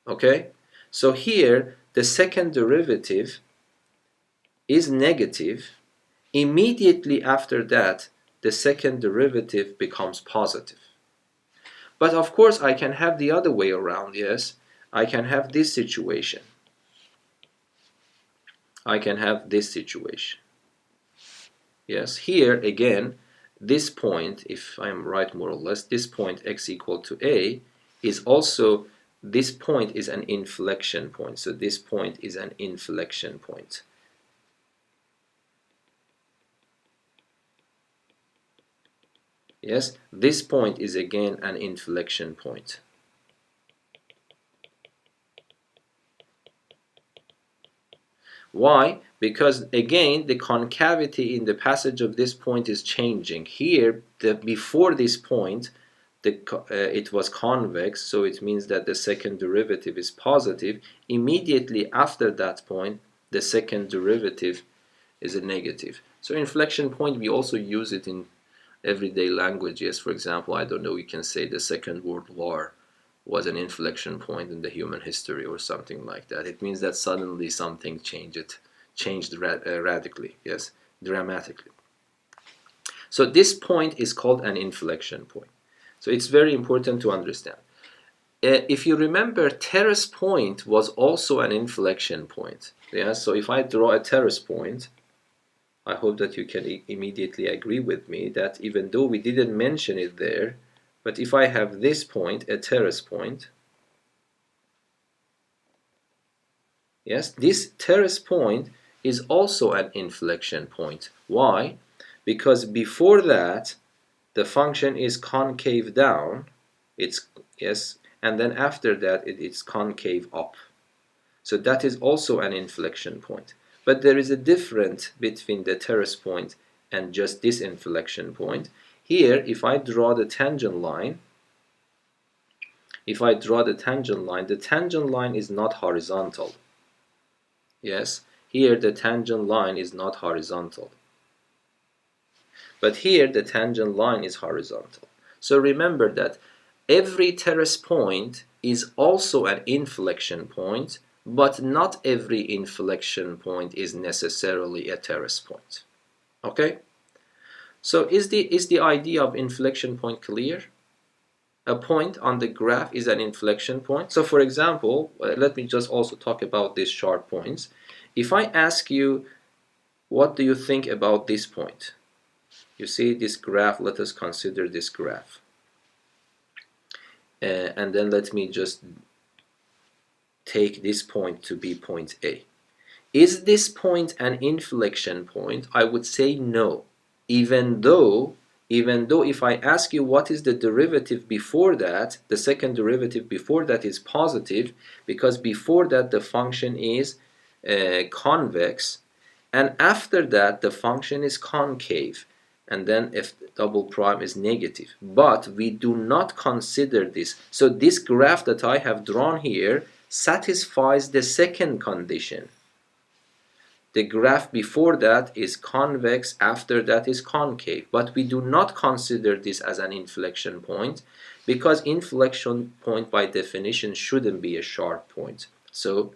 Okay? So here, the second derivative is negative. Immediately after that, the second derivative becomes positive. But of course, I can have the other way around, yes? I can have this situation. I can have this situation. Yes, here again, this point, if I am right more or less, this point x equal to a is also, this point is an inflection point. So this point is an inflection point. Yes, this point is again an inflection point. Why? Because again, the concavity in the passage of this point is changing. Here, before this point, it was convex, so it means that the second derivative is positive. Immediately after that point, the second derivative is a negative. So inflection point, we also use it in everyday language. Yes, for example, I don't know, we can say the Second World War was an inflection point in the human history or something like that. It means that suddenly something changed radically, yes, dramatically. So this point is called an inflection point. So it's very important to understand. If you remember, terrace point was also an inflection point. Yeah? So if I draw a terrace point, I hope that you can immediately agree with me that even though we didn't mention it there, but if I have this point, a terrace point, yes, this terrace point is also an inflection point. Why? Because before that, the function is concave down, yes, and then after that, it's concave up. So that is also an inflection point. But there is a difference between the terrace point and just this inflection point. Here, if I draw the tangent line, the tangent line is not horizontal. Yes, here the tangent line is not horizontal. But here the tangent line is horizontal. So remember that every terrace point is also an inflection point, but not every inflection point is necessarily a terrace point. Okay? So is the idea of inflection point clear? A point on the graph is an inflection point. So for example, let me just also talk about these sharp points. If I ask you, what do you think about this point? You see this graph, let us consider this graph. And then let me just take this point to be point A. Is this point an inflection point? I would say no. Even though if I ask you what is the derivative before that, the second derivative before that is positive, because before that the function is convex, and after that the function is concave, and then f double prime is negative. But we do not consider this. So this graph that I have drawn here satisfies the second condition. The graph before that is convex, after that is concave. But we do not consider this as an inflection point, because inflection point by definition shouldn't be a sharp point. So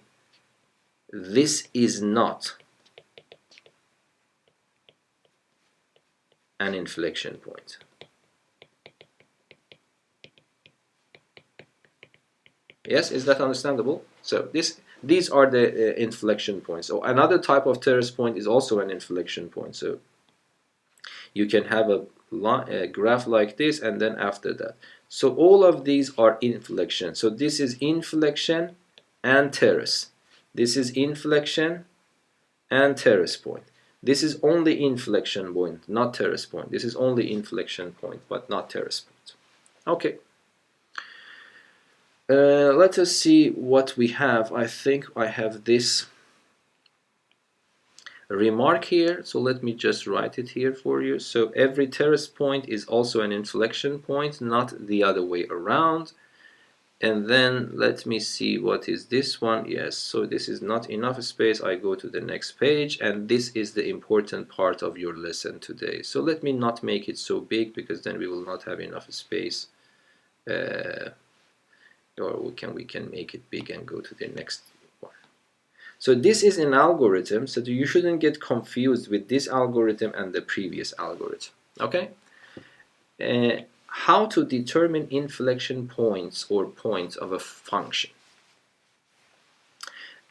this is not an inflection point. Yes, is that understandable? So these are the inflection points. So another type of terrace point is also an inflection point. So you can have a graph like this, and then after that. So all of these are inflection. So this is inflection and terrace. This is inflection and terrace point. This is only inflection point, not terrace point. This is only inflection point, but not terrace point. Okay. Let us see what we have. I think I have this remark here, so let me just write it here for you. So every terrace point is also an inflection point, not the other way around. And then let me see, what is this one? Yes, so this is not enough space. I go to the next page, and this is the important part of your lesson today. So let me not make it so big, because then we will not have enough space. Or we can make it big and go to the next one. So this is an algorithm, so you shouldn't get confused with this algorithm and the previous algorithm. Okay? How to determine inflection points or points of a function.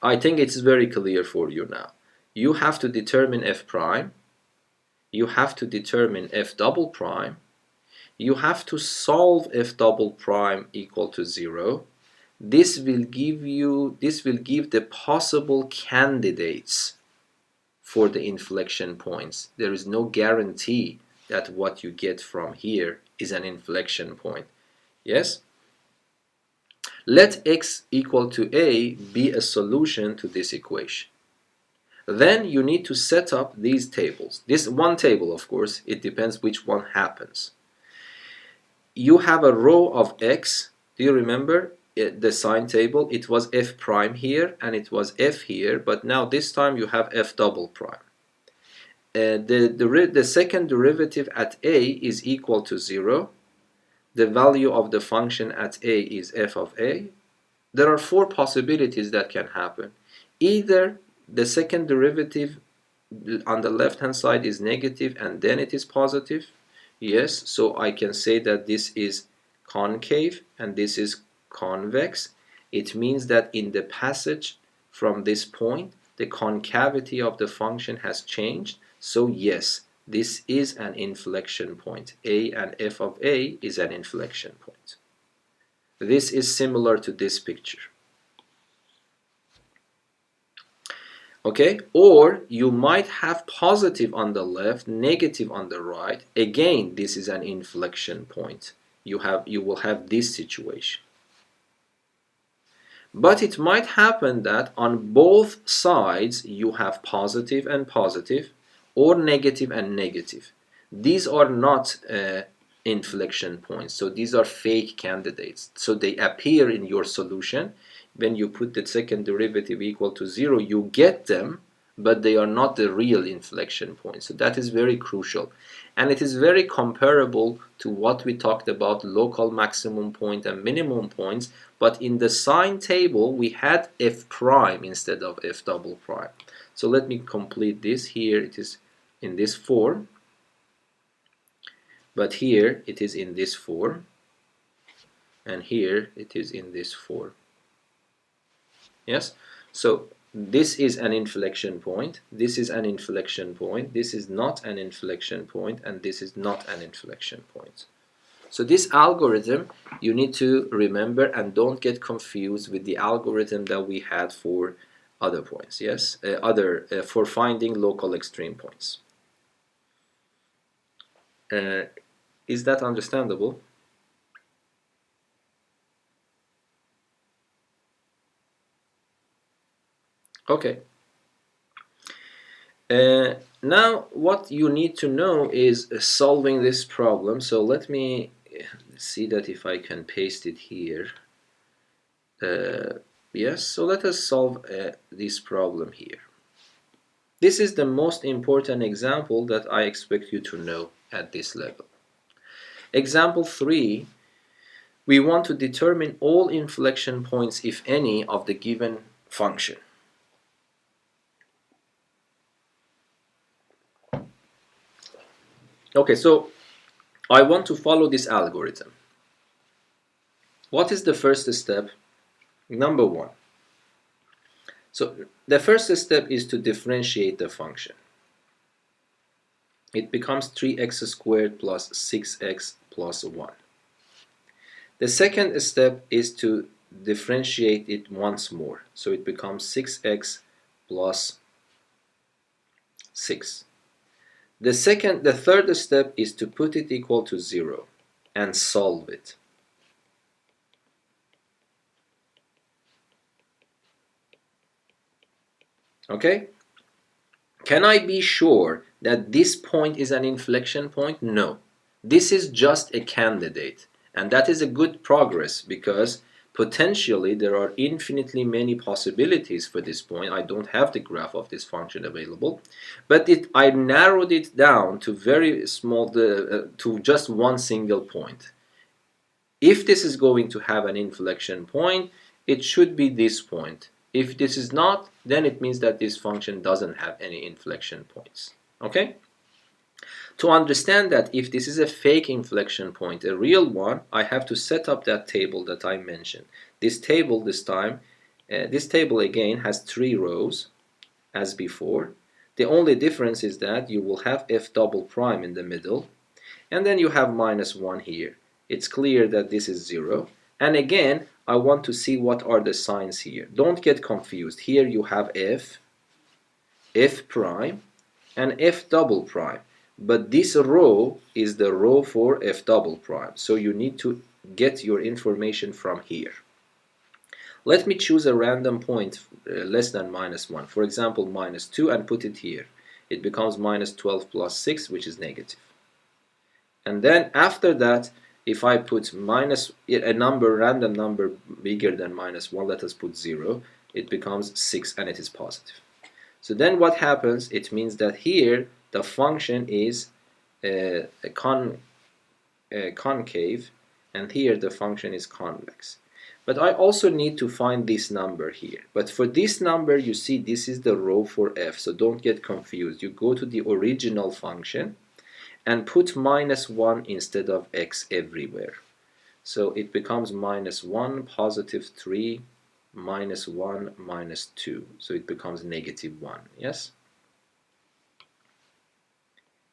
I think it's very clear for you now. You have to determine f prime. You have to determine f double prime. You have to solve f double prime equal to 0. This will give the possible candidates for the inflection points. There is no guarantee that what you get from here is an inflection point. Yes? Let x equal to a be a solution to this equation. Then you need to set up these tables. This one table, of course, it depends which one happens. You have a row of x. Do you remember the sign table? It was f prime here and it was f here, but now this time you have f double prime. The second derivative at a is equal to 0. The value of the function at a is f of a. There are 4 possibilities that can happen. Either the second derivative on the left hand side is negative and then it is positive. Yes, so I can say that this is concave and this is convex. It means that in the passage from this point, the concavity of the function has changed. So yes, this is an inflection point. A and f of a is an inflection point. This is similar to this picture. Okay, or you might have positive on the left, negative on the right. Again, this is an inflection point. You will have this situation. But it might happen that on both sides you have positive and positive, or negative and negative. These are not inflection points, so these are fake candidates. So they appear in your solution. When you put the second derivative equal to 0, you get them, but they are not the real inflection points. So that is very crucial. And it is very comparable to what we talked about, local maximum point and minimum points. But in the sign table, we had f prime instead of f double prime. So let me complete this. Here it is in this form. But here it is in this form. And here it is in this form. Yes? So this is an inflection point, this is an inflection point, this is not an inflection point, and this is not an inflection point. So this algorithm you need to remember, and don't get confused with the algorithm that we had for other points. Yes, for finding local extreme points. Is that understandable? Okay. Now what you need to know is solving this problem. So let me see that if I can paste it here. Yes, so let us solve this problem here. This is the most important example that I expect you to know at this level. Example 3, we want to determine all inflection points, if any, of the given function. Okay, so I want to follow this algorithm. What is the first step? Number 1. So the first step is to differentiate the function. It becomes 3x squared plus 6x plus 1. The second step is to differentiate it once more. So it becomes 6x plus 6. The third step is to put it equal to 0 and solve it. Okay? Can I be sure that this point is an inflection point? No. This is just a candidate. And that is a good progress because potentially there are infinitely many possibilities for this point. I don't have the graph of this function available, but I narrowed it down to very small, to just one single point. If this is going to have an inflection point, it should be this point. If this is not, then it means that this function doesn't have any inflection points. Okay? To understand that if this is a fake inflection point, a real one, I have to set up that table that I mentioned. This table this time, this table again has 3 rows as before. The only difference is that you will have f double prime in the middle, and then you have minus 1 here. It's clear that this is 0. And again, I want to see what are the signs here. Don't get confused. Here you have f, f prime, and f double prime. But this row is the row for f double prime. So you need to get your information from here. Let me choose a random point less than minus 1. For example, minus 2, and put it here. It becomes minus 12 plus 6, which is negative. And then after that, if I put a random number bigger than minus 1, let us put 0, it becomes 6 and it is positive. So then what happens? It means that here the function is concave, and here the function is convex. But I also need to find this number here. But for this number, you see, this is the row for f, so don't get confused. You go to the original function and put minus 1 instead of x everywhere. So it becomes minus 1, positive 3, minus 1, minus 2. So it becomes negative 1, yes?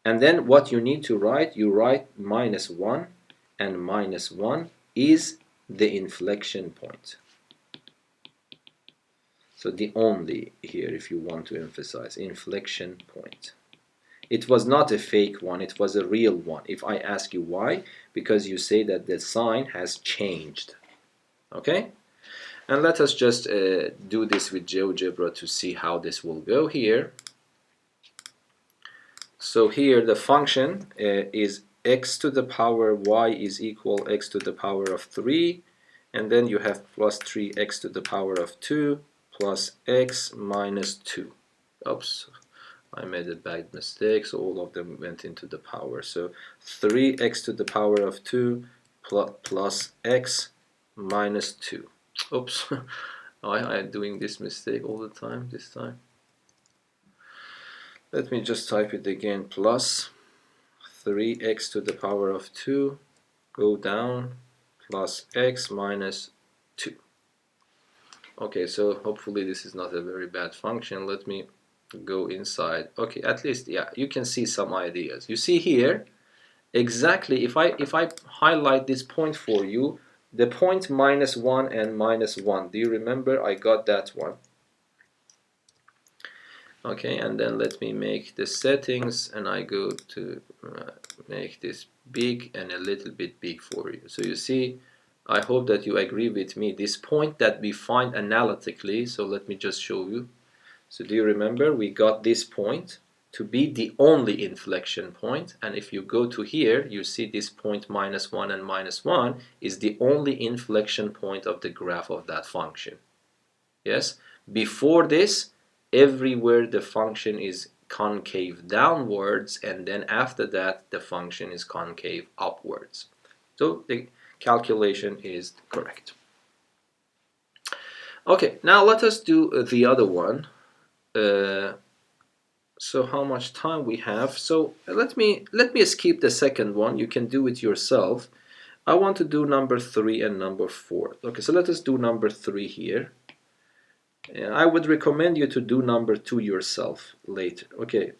And then what you need to write, you write minus 1, and minus 1 is the inflection point. So the only here, if you want to emphasize, inflection point. It was not a fake one, it was a real one. If I ask you why, because you say that the sign has changed. Okay? And let us just do this with GeoGebra to see how this will go here. So here the function is x to the power y is equal x to the power of 3, and then you have plus 3x to the power of 2 plus x minus 2. Oops, I made a bad mistake, so all of them went into the power. So 3x to the power of 2 plus x minus 2. Oops, I'm doing this mistake all the time this time. Let me just type it again, plus 3x to the power of 2, go down, plus x minus 2. Okay, so hopefully this is not a very bad function. Let me go inside. Okay, at least, yeah, you can see some ideas. You see here, exactly, if I highlight this point for you, the point minus 1 and minus 1, do you remember? I got that one. Okay, and then let me make the settings, and I go to make this big and a little bit big for you. So you see, I hope that you agree with me, this point that we find analytically, so let me just show you. So do you remember we got this point, to be the only inflection point, and if you go to here, you see this point -1 and -1 is the only inflection point of the graph of that function. Yes, before this, everywhere the function is concave downwards, and then after that the function is concave upwards. So the calculation is correct. Okay, now let us do the other one. So how much time we have? So let me skip the second one. You can do it yourself. I want to do number 3 and number 4. Okay, so let us do number 3 here. I would recommend you to do number 2 yourself later. Okay,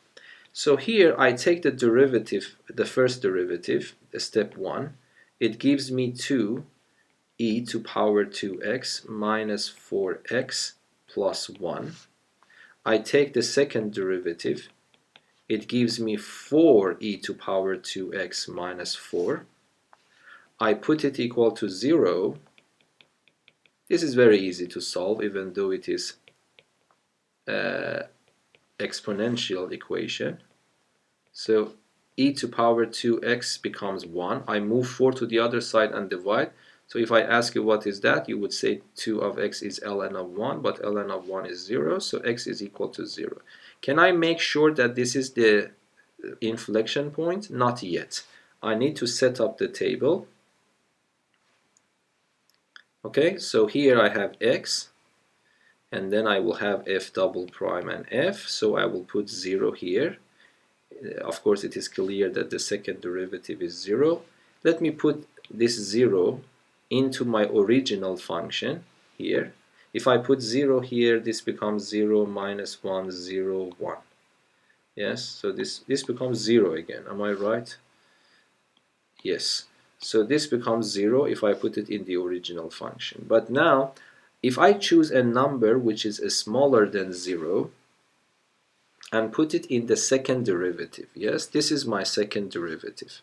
so here I take the derivative, the first derivative, step 1. It gives me 2e to power 2x minus 4x plus 1. I take the second derivative. It gives me 4e to power 2x minus 4. I put it equal to 0. This is very easy to solve, even though it is exponential equation. So e to power 2x becomes 1. I move 4 to the other side and divide. So if I ask you what is that, you would say 2 of x is ln of 1, but ln of 1 is 0, so x is equal to 0. Can I make sure that this is the inflection point? Not yet. I need to set up the table. Okay, so here I have x, and then I will have f double prime and f, so I will put 0 here. Of course, it is clear that the second derivative is 0. Let me put this 0 into my original function here. If I put 0 here, this becomes 0 minus 1, 0, 1. Yes, so this becomes 0 again. Am I right? Yes. So this becomes 0 if I put it in the original function. But now, if I choose a number which is smaller than 0 and put it in the second derivative, yes, this is my second derivative.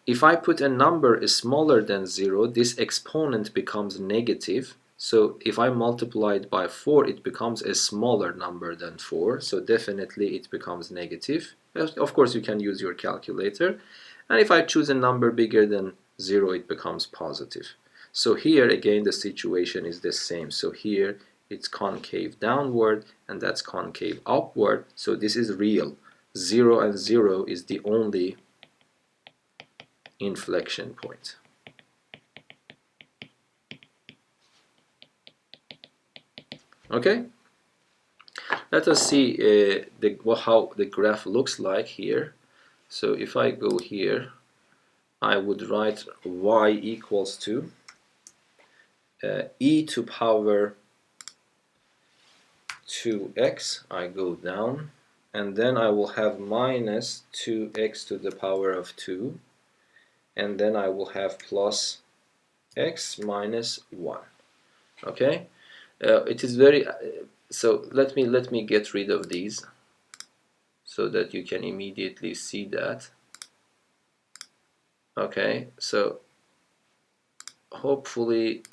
If I put a number smaller than 0, this exponent becomes negative. So if I multiply it by 4, it becomes a smaller number than 4. So definitely it becomes negative. Of course, you can use your calculator. And if I choose a number bigger than 0, it becomes positive. So here again the situation is the same. So here it's concave downward and that's concave upward. So this is real. 0 and 0 is the only inflection point. Okay, let us see how the graph looks like here. So if I go here, I would write y equals to e to power 2x. I go down, and then I will have minus 2x to the power of 2, and then I will have plus x minus 1. Okay, it is very so let me get rid of these so that you can immediately see that. Okay, so hopefully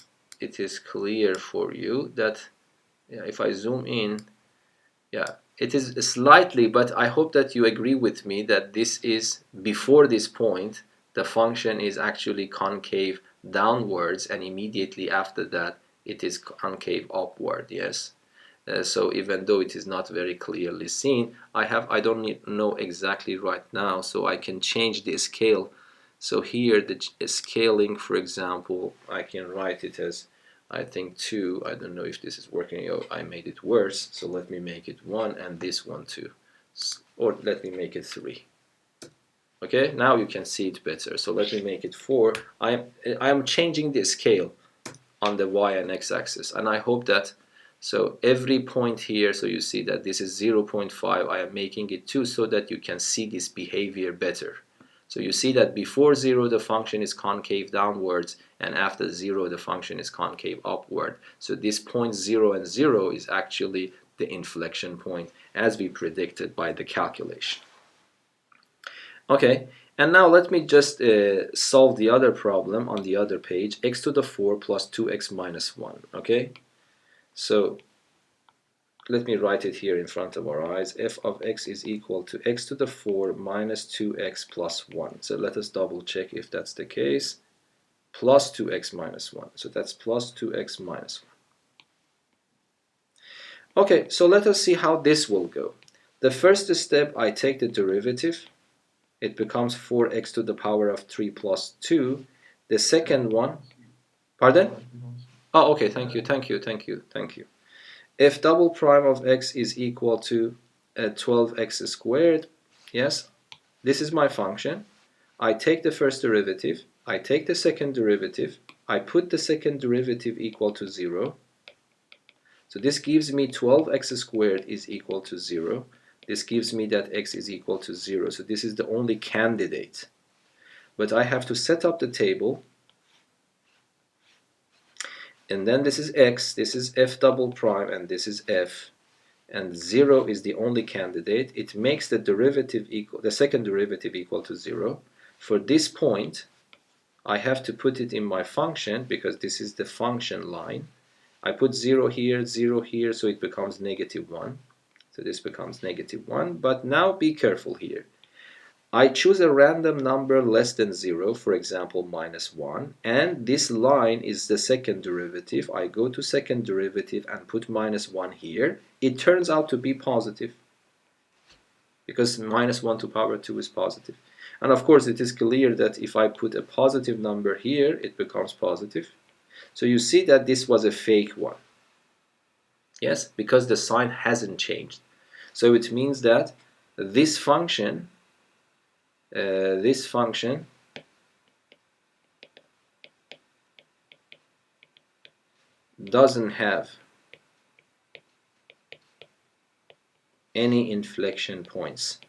it is clear for you that, yeah, if I zoom in, yeah, it is slightly, but I hope that you agree with me that this is, before this point, the function is actually concave downwards, and immediately after that it is concave upward. Yes. So even though it is not very clearly seen, I don't know exactly right now, so I can change the scale. So here the scaling, for example, I can write it as, I think 2. I don't know if this is working. Oh, I made it worse. So let me make it 1 and this one 2. Or let me make it 3. Okay, now you can see it better. So let me make it 4. I am changing the scale on the y and x axis, and I hope that, so every point here, so you see that this is 0.5, I am making it 2 so that you can see this behavior better. So you see that before 0 the function is concave downwards, and after 0 the function is concave upward. So this point 0 and 0 is actually the inflection point as we predicted by the calculation. Okay, and now let me just solve the other problem on the other page. X to the 4 plus 2x minus 1. Okay, so let me write it here in front of our eyes. F of x is equal to x to the 4 minus 2x plus 1. So let us double check if that's the case. Plus 2x minus 1. So that's plus 2x minus 1. Okay, so let us see how this will go. The first step, I take the derivative. It becomes 4x to the power of 3 plus 2. The second one, pardon? Oh, okay, thank you. F double prime of x is equal to 12x squared. Yes, this is my function. I take the first derivative, I take the second derivative, I put the second derivative equal to 0. So this gives me 12x squared is equal to 0. This gives me that x is equal to 0. So this is the only candidate. But I have to set up the table. And then this is x, this is f double prime, and this is f. And 0 is the only candidate. It makes the derivative equal, the second derivative equal to 0. For this point, I have to put it in my function because this is the function line. I put 0 here, so it becomes negative 1. So this becomes negative 1. But now be careful here. I choose a random number less than 0, for example, minus 1, and this line is the second derivative. I go to second derivative and put minus 1 here. It turns out to be positive because minus 1 to power 2 is positive. And of course, it is clear that if I put a positive number here, it becomes positive. So you see that this was a fake one. Yes, because the sign hasn't changed. So it means that this function doesn't have any inflection points.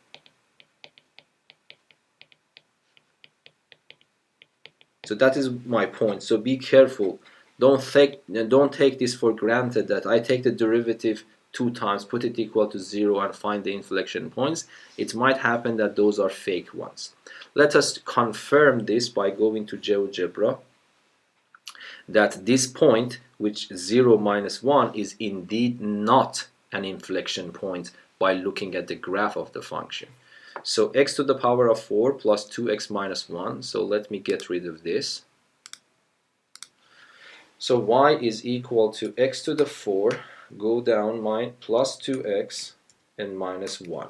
So that is my point. So be careful. Don't take this for granted that I take the derivative 2 times, put it equal to 0 and find the inflection points. It might happen that those are fake ones. Let us confirm this by going to Geogebra, that this point, which 0 minus 1, is indeed not an inflection point by looking at the graph of the function. So x to the power of 4 plus 2x minus 1. So let me get rid of this. So y is equal to x to the 4, go down plus 2x and minus 1.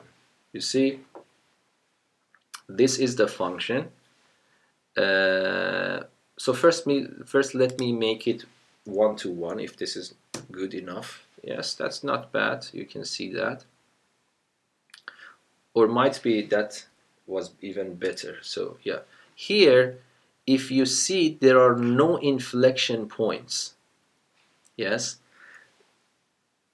You see, this is the function. So first let me make it 1 to 1 if this is good enough. Yes, that's not bad. You can see that. Or might be that was even better. So yeah, here if you see there are no inflection points. Yes.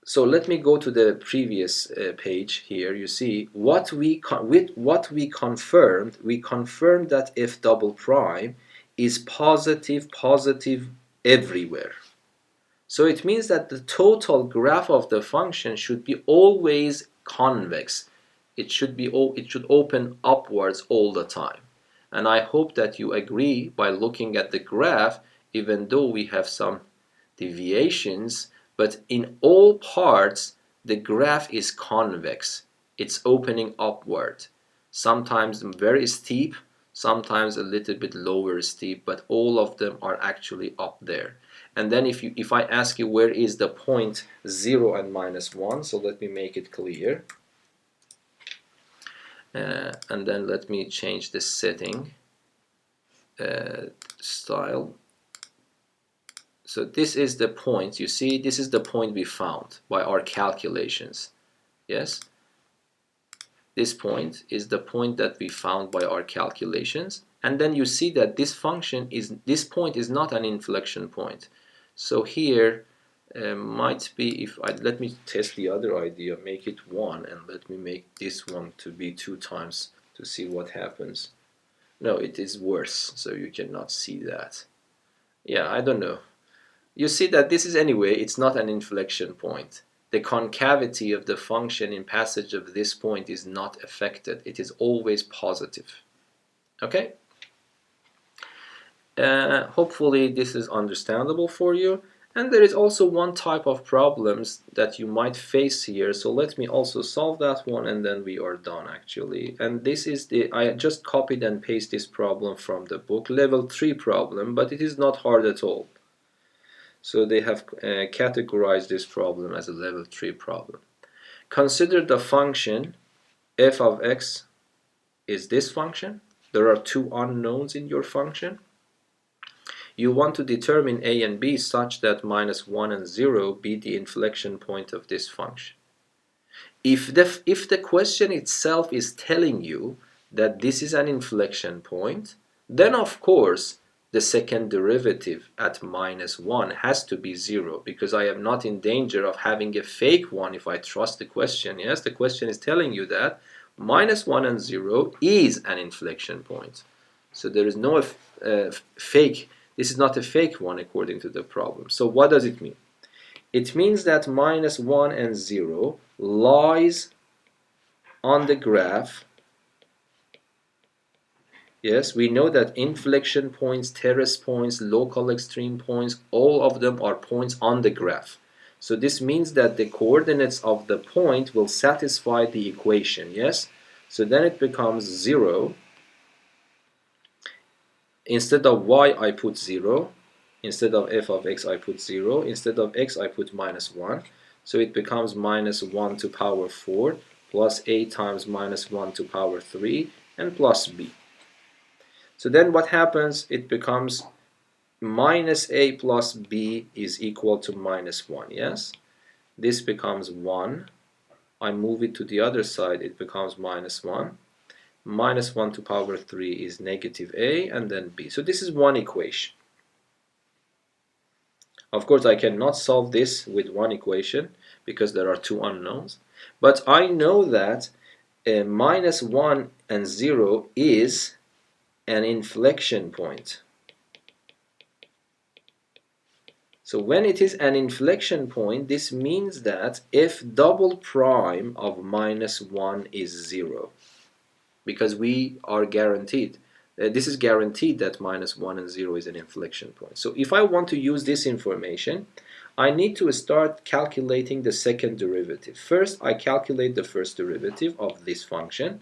So let me go to the previous page here. You see what we confirmed. We confirmed that f double prime is positive everywhere. So it means that the total graph of the function should be always convex. It should open upwards all the time. And I hope that you agree by looking at the graph, even though we have some deviations, but in all parts the graph is convex. It's opening upward. Sometimes very steep, sometimes a little bit lower steep, but all of them are actually up there. And then if I ask you where is the point 0 and minus 1, so let me make it clear. And then let me change the setting style. So this is the point, you see, this is the point we found by our calculations. Yes? This point is the point that we found by our calculations. And then you see that this point is not an inflection point. So here might be, let me test the other idea, make it 1, and let me make this one to be 2 times to see what happens. No, it is worse, so you cannot see that. Yeah, I don't know. You see that this is anyway, it's not an inflection point. The concavity of the function in passage of this point is not affected. It is always positive. Okay? Hopefully this is understandable for you. And there is also one type of problems that you might face here, so let me also solve that one and then we are done actually. And this is I just copied and pasted this problem from the book, level 3 problem, but it is not hard at all. So they have categorized this problem as a level 3 problem. Consider the function f of x is this function. There are two unknowns in your function. You want to determine a and b such that -1 and 0 be the inflection point of this function. If the question itself is telling you that this is an inflection point, then of course the second derivative at -1 has to be 0, because I am not in danger of having a fake one if I trust the question. Yes, the question is telling you that -1 and 0 is an inflection point. So there is no fake. This is not a fake one according to the problem. So what does it mean? It means that -1 and 0 lies on the graph. Yes, we know that inflection points, terrace points, local extreme points, all of them are points on the graph. So this means that the coordinates of the point will satisfy the equation. Yes, so then it becomes 0. Instead of y I put 0, instead of f of x I put 0, instead of x I put -1, so it becomes -1 to power 4 plus a times -1 to power 3 and plus b. So then what happens? It becomes -a plus b is equal to -1. Yes, this becomes 1. I move it to the other side, it becomes -1. -1 to power 3 is -a, and then b. So this is one equation. Of course, I cannot solve this with one equation because there are two unknowns. But I know that -1 and 0 is an inflection point. So when it is an inflection point, this means that f double prime of -1 is 0. Because we are guaranteed, this is guaranteed that -1 and 0 is an inflection point. So if I want to use this information, I need to start calculating the second derivative. First, I calculate the first derivative of this function.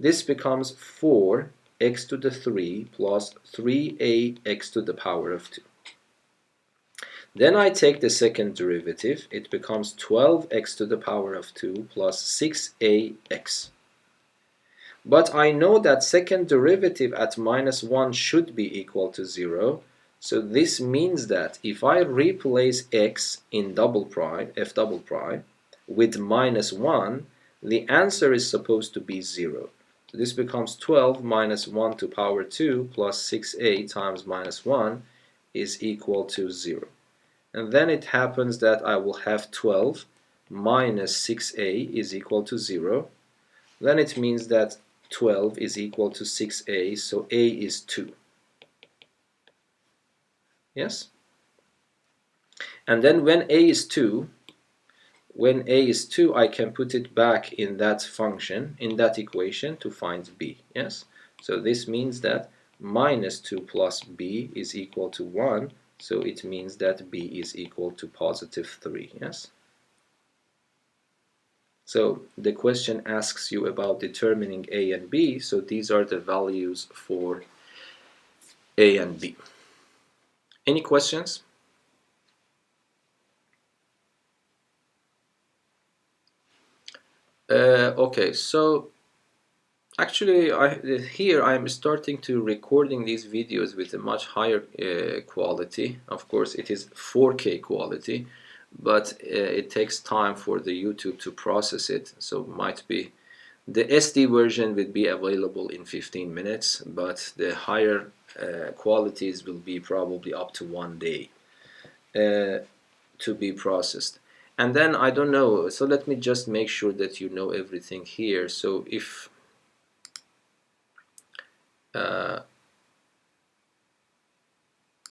This becomes 4x to the 3 plus 3ax to the power of 2. Then I take the second derivative. It becomes 12x to the power of 2 plus 6ax. But I know that second derivative at -1 should be equal to 0. So this means that if I replace x in double prime, f double prime, with -1, the answer is supposed to be 0. So this becomes 12 minus 1 to power 2 plus 6a times -1 is equal to 0. And then it happens that I will have 12 minus 6a is equal to 0. Then it means that 12 is equal to 6a, so a is 2. Yes? And then when a is 2, I can put it back in that function, in that equation to find b. Yes? So this means that -2 plus b is equal to 1, so it means that b is equal to +3. Yes? So the question asks you about determining a and b, so these are the values for a and b. Any questions? Okay, so actually here I'm starting to recording these videos with a much higher quality. Of course it is 4K quality, but it takes time for the YouTube to process it, so might be the SD version will be available in 15 minutes, but the higher qualities will be probably up to 1 day to be processed. And then I don't know, so let me just make sure that you know everything here. So if